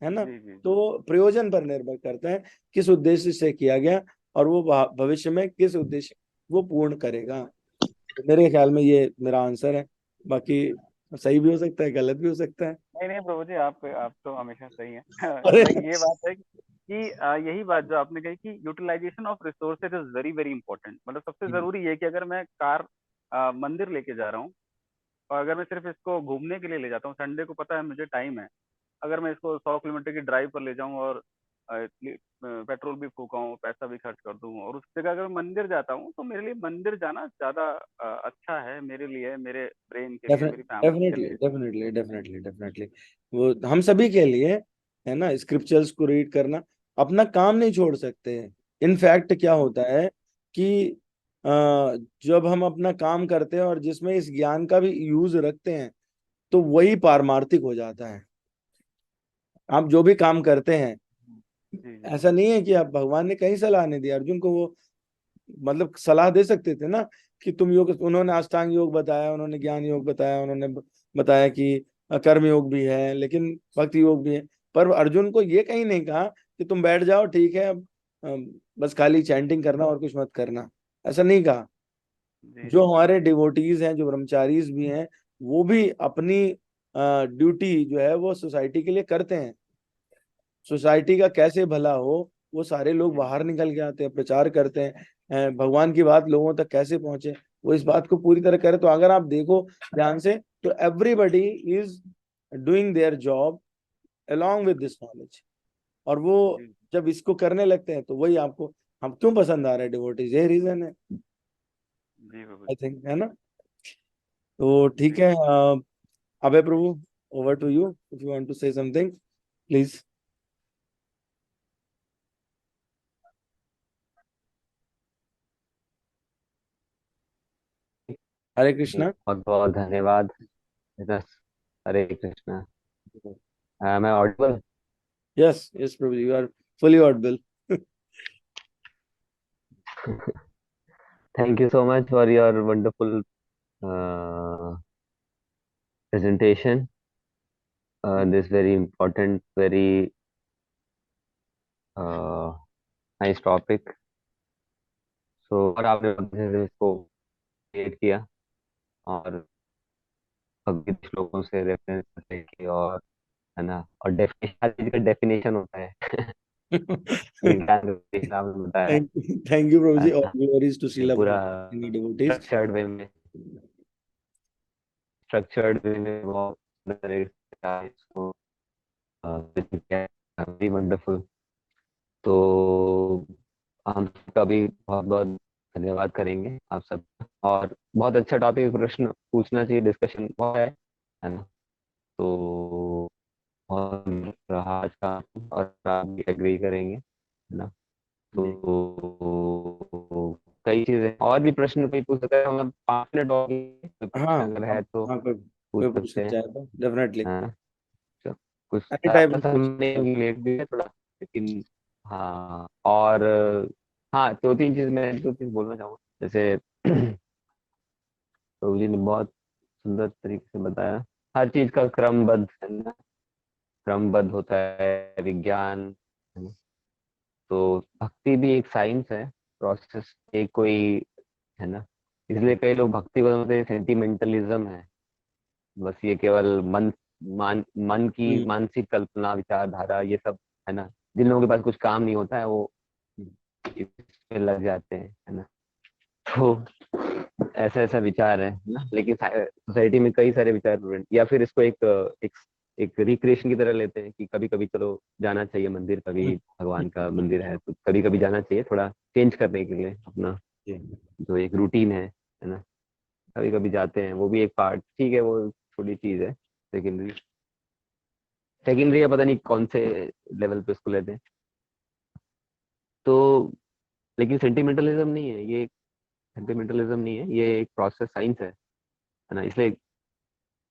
है ना। जी जी जी तो प्रयोजन पर निर्भर करता है किस उद्देश्य से किया गया, और वो भविष्य में किस उद्देश्य वो पूर्ण करेगा। तो मेरे ख्याल में ये मेरा आंसर है। बाकी सही भी हो सकता है, गलत भी हो सकता है। नहीं नहीं प्रभु जी, आप तो हमेशा सही हैं। अरे लेकिन ये बात है कि यही बात जो आपने कही कि utilisation of resources is very very important. मतलब सबसे जरूरी ये कि अगर मैं कार मंदिर लेके जा रहा हूँ, और अगर मैं सिर्फ इसको घूमने के लिए ले जाता हूँ, संडे को पता है मुझे टाइम है, अगर मैं इसको 100 किलोमीटर की ड्राइव पर ले जाऊं और पेट्रोल भी फूकाऊं, पैसा भी खर्च कर दूं, और उस जगह अगर मैं मंदिर जाता हूँ, तो मेरे लिए मंदिर जाना ज्यादा अच्छा है, मेरे लिए, मेरे ब्रेन के लिए, मेरी फैमिली के डेफिनेटली लिए। डेफिनेटली डेफिनेटली डेफिनेटली, वो हम सभी के लिए है ना। स्क्रिप्चर्स को रीड करना, अपना काम नहीं छोड़ सकते हैं। इनफैक्ट क्या होता है कि अ, जब हम अपना काम करते हैं और जिसमें इस ज्ञान का भी यूज रखते हैं, तो वही पारमार्थिक हो जाता है। आप जो भी काम करते हैं, जी जी ऐसा नहीं है कि आप, भगवान ने कहीं सलाह नहीं दी अर्जुन को। वो मतलब सलाह दे सकते थे ना कि तुम योग, उन्होंने अष्टांग योग बताया, उन्होंने ज्ञान योग बताया, उन्होंने बताया कि कर्म योग भी है, लेकिन भक्ति योग भी है। पर अर्जुन को ये कहीं नहीं कहा कि तुम बैठ जाओ, ठीक है, अब बस खाली चैंटिंग करना और कुछ मत करना, ऐसा नहीं कहा। जी जो जी हमारे डिवोटीज हैं, जो ब्रह्मचारीज भी हैं, वो भी अपनी ड्यूटी जो है वो सोसाइटी के लिए करते हैं, सोसाइटी का कैसे भला हो, वो सारे लोग बाहर निकल के आते हैं, प्रचार करते हैं, भगवान की बात लोगों तक कैसे पहुंचे, वो इस बात को पूरी तरह करे। तो अगर आप देखो ध्यान से, तो everybody is doing their job along with this knowledge. और वो जी जब इसको करने लगते हैं तो वही आपको, हम क्यों पसंद आ रहा है डिवोटीज, यही रीजन है, जी प्रभु आई जी। थिंक, है ना। तो ठीक है, अभय प्रभु, over to you, if you want to say something please. Hare Krishna. बहुत बहुत धन्यवाद। बस, हरे कृष्णा। मैं ऑडिबल? यस यस प्रभु, you are fully audible. Thank you so much for your wonderful presentation. This very important, very nice topic. और आपने अच्छे से इसको क्रिएट किया, और भगवत श्लोकों से रेफरेंस लेके, और है ना, और डेफिनेशन, हर चीज का डेफिनेशन होता है। विज्ञान का definition आपने बताया थैंक यू प्रभु है जी, ऑल ना, ग्लोरीज टू ये श्रीला पूरा प्रभुपाद डिवोटीज। स्ट्रक्चर्ड वे में, बहुत सुंदर तरीके से इसको present किया है, वेरी वंडरफुल। तो हम सबका भी बहुत बहुत धन्यवाद करेंगे आप सब। और बहुत अच्छा टॉपिक, प्रश्न पूछना चाहिए, डिस्कशन बहुत है ना। तो बहुत रहा आज का, और आप भी एग्री करेंगे, है ना। जी तो कई चीजें और भी, प्रश्न कोई पूछ सकता है, मतलब 5 मिनट और भी, कोई हाँ, प्रश्न अगर है तो हाँ कोई पूछ कोई सकते पूछना हैं, चाहे तो डेफिनेटली, है ना। तो कुछ एनी टाइप ऑफ हमने क्वेश्चन। लेट भी है थोड़ा, लेकिन हाँ। और हाँ, 2-3 चीज मैं 2 चीज बोलना चाहूँगा। जैसे प्रभु जी ने बहुत सुंदर तरीके से बताया, हर चीज का क्रमबद्ध, है ना, क्रमबद्ध होता है विज्ञान, है ना। तो भक्ति भी एक साइंस है, प्रोसेस, एक कोई, है ना। इसलिए कई लोग भक्ति को समझते हैं सेंटिमेंटलिज्म है, बस ये केवल मन की हम्म, मानसिक कल्पना, विचारधारा, ये सब, है ना। जिन लोगों के पास कुछ काम नहीं होता है, वो इसमें लग जाते हैं, है ना। तो ऐसा ऐसा विचार है ना, लेकिन सोसाइटी में कई सारे विचार या फिर इसको एक एक रिक्रिएशन की तरह लेते हैं कि कभी कभी चलो जाना चाहिए मंदिर, कभी भगवान का मंदिर है तो कभी कभी जाना चाहिए, थोड़ा चेंज करने के लिए अपना जी जो एक रूटीन है ना। कभी कभी जाते हैं, वो भी एक पार्ट, ठीक है, वो छोटी चीज है, सेकेंडरी, सेकेंडरी या पता नहीं कौन से लेवल पे उसको लेते हैं। तो लेकिन सेंटिमेंटलिज्म नहीं है ये, सेंटिमेंटलिज्म नहीं है ये, एक प्रोसेस साइंस है ना। इसलिए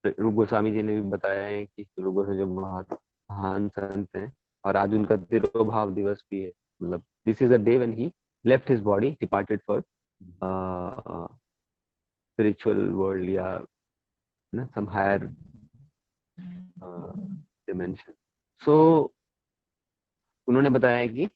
रूप गोस्वामी जी ने भी बताया है कि रूप गोस्वामी जो महान संत हैं, और आज उनका तिरोभाव दिवस भी है, मतलब this is the day when he left his body, departed for spiritual world, या ना सम हायर डिमेंशन। सो उन्होंने बताया कि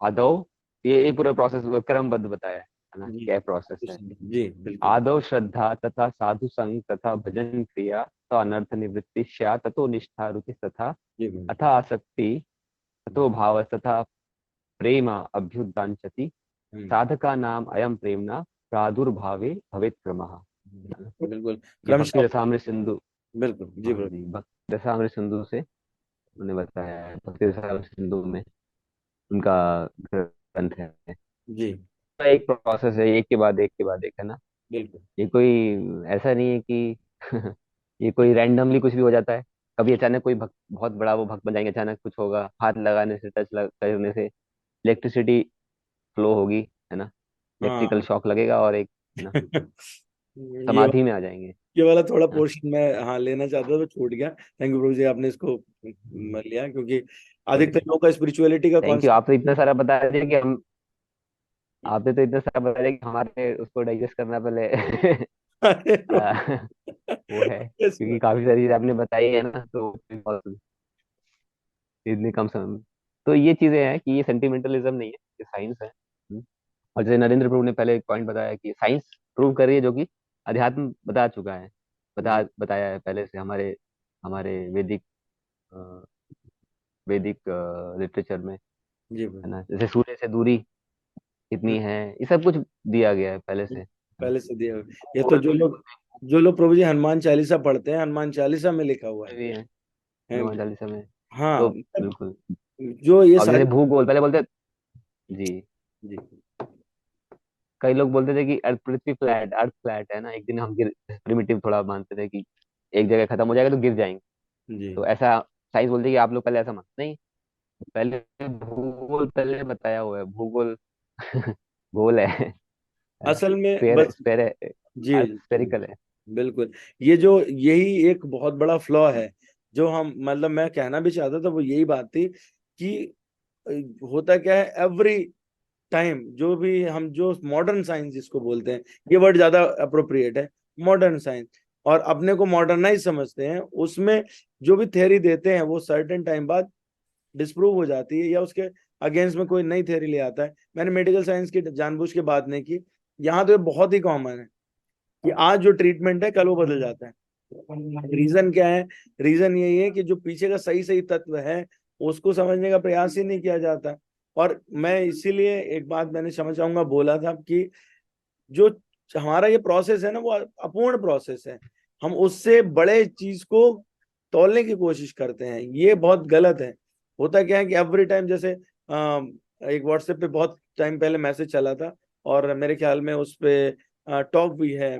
आदौ, ये पूरा प्रोसेस क्रमबद्ध बताया है ना, जी क्या प्रोसेस है। जी बिल्कुल। आदौ श्रद्धा तथा साधु संग तथा भजन क्रिया, तो अनर्थ निवृत्ति स्या, ततो निष्ठा रुचि तथा जी बिल्कुल। अथा आसक्ति, ततो भाव तथा प्रेम अभ्युदांचति, साधका नाम अयम प्रेमणा प्रादुर्भावे भवेत् क्रमः। बिल्कुल ये क्रमश, भक्ति रसामृत सिंधु, बिल्कुल जी हाँ बिल्कुल। जी, भक्ति रसामृत सिंधु से उन्होंने बताया है, भक्ति रसामृत सिंधु में उनका ग्रंथ है। जी तो एक प्रोसेस है, एक के बाद एक के बाद एक, है ना। बिल्कुल। ये कोई ऐसा नहीं है कि ये कोई रैंडमली कुछ भी हो जाता है। कभी अचानक कोई भक्त, बहुत बड़ा वो भक्त बन जाएंगे, अचानक कुछ होगा, हाथ लगाने से, करने से इलेक्ट्रिसिटी फ्लो होगी, है ना, इलेक्ट्रिकल हाँ शॉक लगेगा, और एक, है ना, ये समाधि में आ जाएंगे। ये वाला थोड़ा हाँ, पोर्शन मैं हाँ लेना चाहता था तो छूट गया। थैंक यू प्रभु जी, आपने इसको लिया, क्योंकि कोई अधिकतर लोगों का स्पिरिचुअलिटी का थैंक यू, कॉन्सेप्ट। आप तो इतना सारा बता दिया कि हम, आपने तो इतना सारा बता दिया कि हमारे उसको डाइजेस्ट करना पहले अरे आ, वो है, यस क्योंकि काफी सारी चीजें आपने बताई है ना, तो बहुत इतने कम समय में। तो ये चीजें हैं कि ये सेंटिमेंटलिज्म नहीं है, ये साइंस है। और जैसे नरेंद्र प्रभु ने पहले एक पॉइंट बताया कि साइंस प्रूव कर रही है, जो कि अध्यात्म बता चुका है। बताया है पहले से हमारे हमारे अ, वैदिक लिटरेचर में, जी है प्रभु। ना। जैसे सूर्य से दूरी कितनी है, ये सब कुछ दिया गया है पहले से, है ना। पहले से दिया हुआ। ये तो भूगोल में जो लोग प्रभु जी हनुमान चालीसा पढ़ते हैं, हनुमान चालीसा में लिखा हुआ भी है, है। हनुमान चालीसा में। हाँ तो मतलब बिल्कुल। जो ये अब जैसे सारी। भूगोल पहले बोलते, जी, जी कई लोग बोलते थे कि अर्थ पृथ्वी फ्लैट, अर्थ फ्लैट है ना, एक दिन हम गिर, प्रिमिटिव थोड़ा मानते थे कि एक जगह खत्म हो जाएगा तो गिर जाएंगे। जी। तो ऐसा साइंस बोलते है कि आप लोग पहले ऐसा मानते नहीं, पहले भूगोल पहले बताया हुआ है। भूगोल गोल है ना, असल में स्फेयर बस। स्फेयर है, जी अर्थ जी, स्फेरिकल है। बिल्कुल। ये जो यही एक बहुत बड़ा फ्लॉ है, जो हम मतलब मैं कहना भी चाहता था, वो यही बात थी कि अ, होता क्या है एवरी टाइम, जो भी हम जो मॉडर्न साइंस जिसको बोलते हैं, ये वर्ड ज्यादा अप्रोप्रिएट है, मॉडर्न साइंस, और अपने को मॉडर्नाइज समझते हैं, उसमें जो भी थ्योरी देते हैं वो सर्टेन टाइम बाद डिस्प्रूव हो जाती है, या उसके अगेंस्ट में कोई नई थ्योरी ले आता है। मैंने मेडिकल साइंस की जानबूझ के बात नहीं की, यहाँ तो ये बहुत ही कॉमन है कि आज जो ट्रीटमेंट है कल वो बदल जाता है। रीजन क्या है? रीजन यही है कि जो पीछे का सही सही तत्व है उसको समझने का प्रयास ही नहीं किया जाता। और मैं इसीलिए एक बात मैंने समझ आऊंगा बोला था कि जो हमारा ये प्रोसेस है ना, वो अपूर्ण प्रोसेस है। हम उससे बड़े चीज को तौलने की कोशिश करते हैं, ये बहुत गलत है। होता क्या है कि एवरी टाइम जैसे एक व्हाट्सएप पे बहुत टाइम पहले मैसेज चला था, और मेरे ख्याल में उस पे टॉक भी है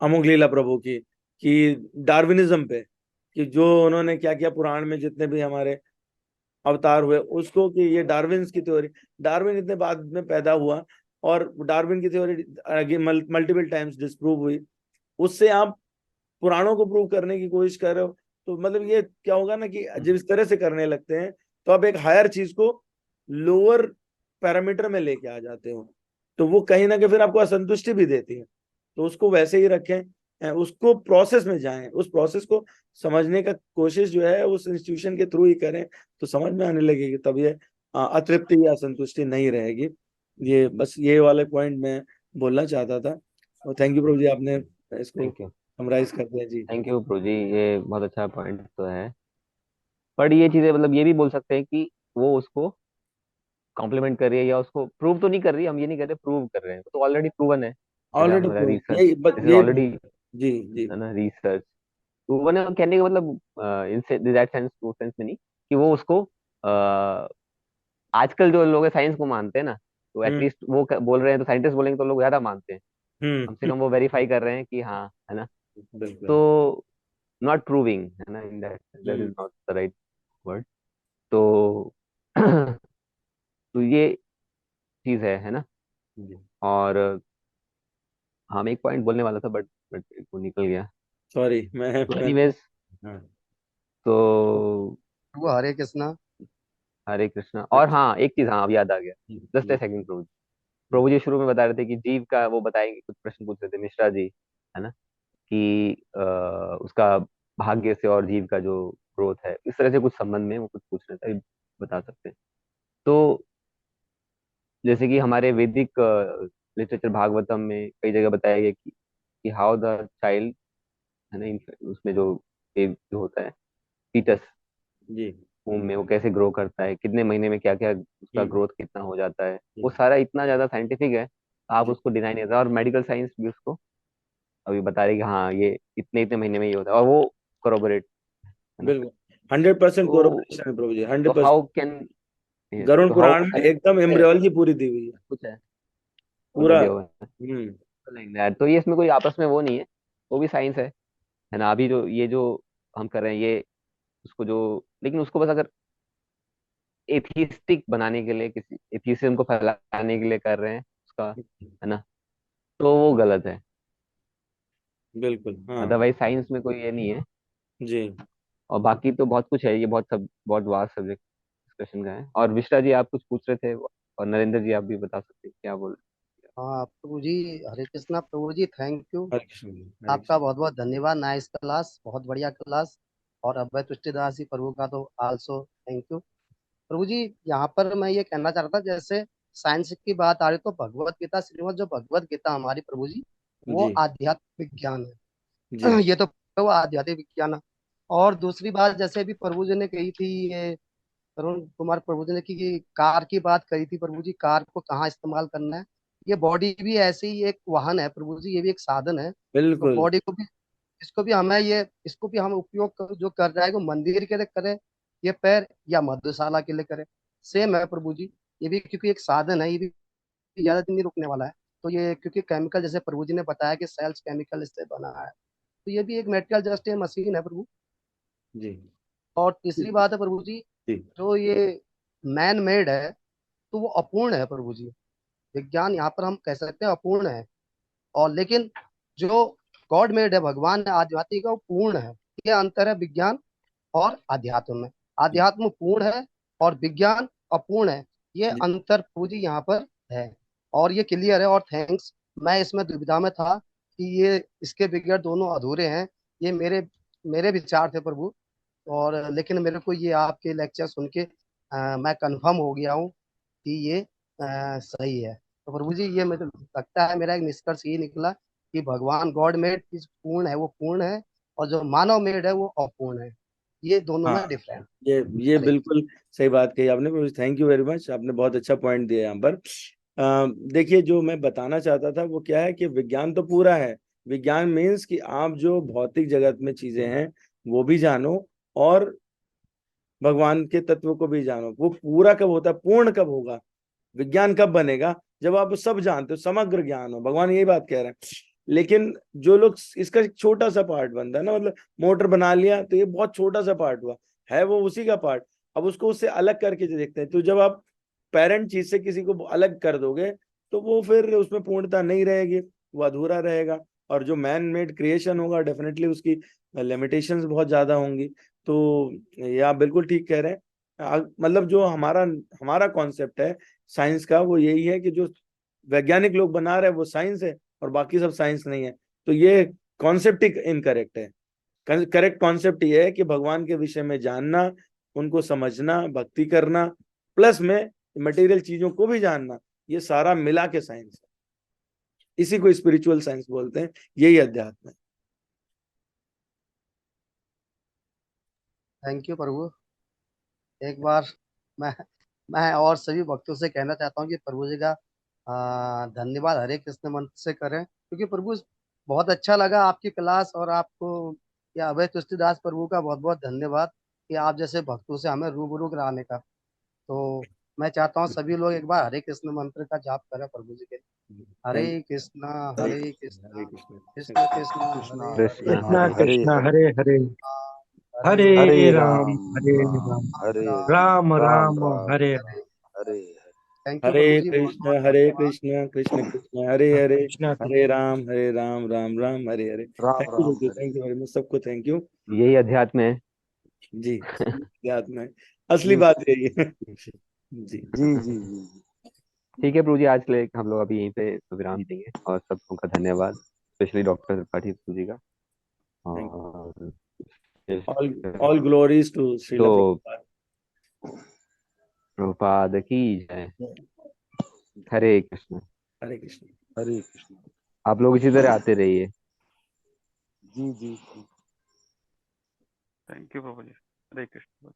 अमोघ लीला प्रभु की, कि डार्विनिज्म पे, कि जो उन्होंने क्या किया पुराण में जितने भी हमारे अवतार हुए उसको, कि ये डार्विन की थ्योरी, डार्विन इतने बाद में पैदा हुआ, और डार्विन की थ्योरी मल्टीपल टाइम्स डिस्प्रूव हुई। उससे आप पुराणों को प्रूव करने की कोशिश कर रहे हो, तो मतलब ये क्या होगा ना कि जब इस तरह से करने लगते हैं तो आप एक हायर चीज को लोअर पैरामीटर में लेके आ जाते हो, तो वो कहीं ना कहीं फिर आपको असंतुष्टि भी देती है। तो उसको वैसे ही रखें, उसको प्रोसेस में जाएं, उस प्रोसेस को समझने का कोशिश जो है उस इंस्टीट्यूशन के थ्रू ही करें, तो समझ में आने लगेगी, तब ये अतृप्ति या असंतुष्टि नहीं रहेगी। ये बस ये वाले पॉइंट मैं बोलना चाहता था। और थैंक यू प्रभु जी, आपने इसको थैंक यू। समराइज कर दिया जी। थैंक यू प्रो जी, ये बहुत अच्छा पॉइंट तो है। बट ये चीजें मतलब ये भी बोल सकते हैं कि वो उसको कॉम्प्लीमेंट कर रही है या उसको प्रूव तो नहीं कर रही, हम ये नहीं कहते प्रूव कर रहे हैं, वो तो ऑलरेडी प्रूवन है। जैसे ऑलरेडी हमारा प्रूव रिसर्च, यही दिस इज यही ऑलरेडी, जी जी। है ना, रिसर्च प्रूवन है। कहने का मतलब in that sense, to sense में नहीं कि वो उसको आजकल जो लोग साइंस को मानते हैं ना, तो हम्म एटलीस्ट वो बोल रहे हैं तो साइंटिस्ट बोलेंगे तो लोग ज्यादा मानते हैं। कम से हम्म। कम वो वेरीफाई कर रहे हैं कि हाँ, है ना। बिल्कुल। तो नॉट प्रूविंग, है ना, in that, that is hmm. Not the right word. तो तो ये चीज है ना। जी और हाँ, मैं एक पॉइंट बोलने वाला था बट वो निकल गया। सॉरी तो मैं एनीवेज, हाँ। तो वो हरे कृष्णा। हरे कृष्णा। और हाँ, एक चीज, हाँ अब याद आ गया। जस्ट ए सेकंड प्रभु। प्रभु जी शुरू में बता रहे थे कि जीव का, वो बताएंगे, कुछ प्रश्न पूछ रहे थे मिश्रा जी, है ना, कि उसका भाग्य से और जीव का जो ग्रोथ है, इस तरह से कुछ संबंध में वो कुछ पूछ रहे थे, बता सकते हैं। तो जैसे कि हमारे वैदिक लिटरेचर भागवतम में कई जगह बताया गया कि हाउ द चाइल्ड, है ना, उसमें जो babe जो होता है, फीटस, जी। वomb में वो कैसे ग्रो करता है, कितने महीने में क्या क्या उसका हम्म ग्रोथ कितना हो जाता है, वो हम्म, सारा इतना ज्यादा साइंटिफिक है, आप जी उसको डिनाई नहीं कर, और मेडिकल साइंस भी उसको अभी बता रही कि हाँ, ये इतने इतने महीने में ही होता है, और वो करोबोरेट, है ना। बिल्कुल। 100% तो कोरोलेशन है प्रभु जी, तो 100%। हाउ कैन, गरुड़ तो हाउ पुराण में कैन एकदम एम्ब्रियोलॉजी पूरी दी हुई है, कुछ है पूरा। ऑलरेडी हुआ है, लाइक दैट। तो ये इसमें कोई आपस में वो नहीं है, वो भी साइंस है ना। अभी जो ये जो हम कर रहे हैं ये, उसको जो, लेकिन उसको बस अगर एथिस्टिक बनाने के लिए, किसी एथिज्म को फैलाने के लिए कर रहे हैं उसका, है ना, तो वो गलत है। बिल्कुल हाँ। अदरवाइज साइंस में कोई ये नहीं है। जी और बाकी तो बहुत कुछ है, ये बहुत वास्ट सब्जेक्ट डिस्कशन का है। और विश्रा जी आप कुछ पूछ रहे थे, और नरेंद्र जी आप भी बता सकते हैं क्या बोल रहे हाँ प्रभु जी, हरे कृष्णा प्रभु जी, थैंक यू। हरे कृष्ण जी, हरे आपका कृष्ण। बहुत बहुत धन्यवाद, नाइस क्लास, बहुत बढ़िया क्लास। और अभय तुष्टिदास जी प्रभु का तो आल्सो थैंक यू। प्रभु जी, यहाँ पर मैं ये कहना चाह रहा था, जैसे साइंस की बात आ रही तो भगवत गीता, श्रीमद जो भगवत गीता हमारी प्रभु जी, वो जी आध्यात्मिक विज्ञान जी है। ये तो वो आध्यात्मिक विज्ञान है। और दूसरी बात जैसे अभी प्रभु जी ने कही थी, ये तरुण कुमार प्रभु जी ने कि कार की बात कही थी प्रभु जी, कार को कहाँ इस्तेमाल करना है। ये बॉडी भी ऐसे ही एक वाहन है प्रभु जी, ये भी एक साधन है। तो बिल्कुल। बॉडी को भी, इसको भी हमें ये, इसको भी हम उपयोग जो कर रहा है वो मंदिर के लिए करें, ये पैर, या मधुशाला के लिए करें, सेम है प्रभु जी। ये भी क्योंकि एक साधन है, ये भी ज्यादा दिन नहीं रुकने वाला है। तो ये क्योंकि केमिकल, जैसे प्रभु जी ने बताया कि सेल्स केमिकल इससे बना है, तो ये भी एक मेटेरियल जस्ट ए मशीन है प्रभु। जी और तीसरी बात है प्रभु जी, जी जो ये मैन मेड है तो वो अपूर्ण है प्रभु जी। विज्ञान यहाँ पर हम कह सकते हैं अपूर्ण है। और लेकिन जो गॉड मेड है, भगवान है आध्यात्मिक का, वो पूर्ण है। ये अंतर है विज्ञान और अध्यात्म में। अध्यात्म पूर्ण है और विज्ञान अपूर्ण है। ये जी अंतर प्रभु जी यहाँ पर है, और ये क्लियर है। और थैंक्स, मैं इसमें दुविधा में था कि ये इसके बगैर दोनों अधूरे हैं। ये मेरे मेरे विचार थे प्रभु। और लेकिन मेरे को ये आपके लेक्चर सुन के मैं कंफर्म हो गया हूँ कि ये सही है। तो प्रभु जी, ये मुझे लगता है मेरा एक निष्कर्ष ये निकला कि भगवान गॉड मेड इज पूर्ण है, वो पूर्ण है। और जो मानव मेड है वो अपूर्ण है। ये दोनों हाँ, में डिफरेंट। ये हरे बिल्कुल सही बात कही आपने। थैंक यू वेरी मच, आपने बहुत अच्छा पॉइंट दिया यहाँ पर। देखिए, जो मैं बताना चाहता था वो क्या है कि विज्ञान तो पूरा है। विज्ञान मीन्स कि आप जो भौतिक जगत में चीजें हैं वो भी जानो, और भगवान के तत्व को भी जानो। वो पूरा कब होता है, पूर्ण कब होगा, विज्ञान कब बनेगा, जब आप सब जानते हो, समग्र ज्ञान हो। भगवान यही बात कह रहे हैं। लेकिन जो लोग इसका एक छोटा सा पार्ट बनता है ना, मतलब मोटर बना लिया तो ये बहुत छोटा सा पार्ट हुआ है, वो उसी का पार्ट। अब उसको उससे अलग करके जो देखते हैं, तो जब आप पेरेंट चीज से किसी को अलग कर दोगे तो वो फिर उसमें पूर्णता नहीं रहेगी, वो अधूरा रहेगा। और जो मैन मेड क्रिएशन होगा, डेफिनेटली उसकी लिमिटेशंस बहुत ज्यादा होंगी। तो ये आप बिल्कुल ठीक कह रहे हैं। मतलब जो हमारा हमारा कॉन्सेप्ट है साइंस का, वो यही है कि जो वैज्ञानिक लोग बना रहे हैं वो साइंस है, और बाकी सब साइंस नहीं है। तो ये कॉन्सेप्ट ही इनकरेक्ट है। करेक्ट कॉन्सेप्ट ये है कि भगवान के विषय में जानना, उनको समझना, भक्ति करना, प्लस में मटेरियल चीजों को भी जानना, ये सारा मिला के साइंस है। इसी को स्पिरिचुअल साइंस बोलते हैं, यही अध्यात्म है। थैंक यू प्रभु। एक बार मैं मैं और सभी भक्तों से कहना चाहता हूँ कि प्रभु जी का धन्यवाद हरे कृष्ण मंत्र से करें, क्योंकि प्रभु बहुत अच्छा लगा आपकी क्लास। और आपको या अभय तुलसीदास प्रभु का बहुत बहुत धन्यवाद कि आप जैसे भक्तों से हमें रूबरू कराने का। तो मैं चाहता हूँ सभी लोग एक बार हरे कृष्ण मंत्र का जाप करें प्रभु जी के। Hare thank Krishna Hare Hare Krishna Hare Krishna Krishna Krishna Krishna Krishna Hare Hare Hare Krishna Krishna Hare Hare Krishna Hare, Hare Hare Hare Hare Ram Ram Hare Ram Ram Ram Hare Ram Ram Hare Ram Hare Hare Hare. Hare thank you Hare प्रभु जी, बहुत कृष्ण बहुत हरे धन्यवाद। Krishna Krishna Krishna Hare Hare, Krishna Hare Ram Ram Ram Hare Hare. Ram thank Ram you, Hare thank you very much, सबको थैंक यू। यही अध्यात्म है। जी, अध्यात्म है, असली जी बात यही है। जी जी जी जी ठीक है प्रभु जी, आज के लिए हम लोग अभी यहीं पे विराम देंगे, और सबका धन्यवाद, स्पेशली डॉक्टर त्रिपाठी प्रभु जी का। थैंक और you. All glories to Srila तो प्रभुपाद। प्रभुपाद की जय। हरे कृष्ण। हरे कृष्ण। हरे कृष्ण आप लोग इसी तरह आते रहिए। जी जी थैंक यू प्रभु जी। हरे कृष्ण।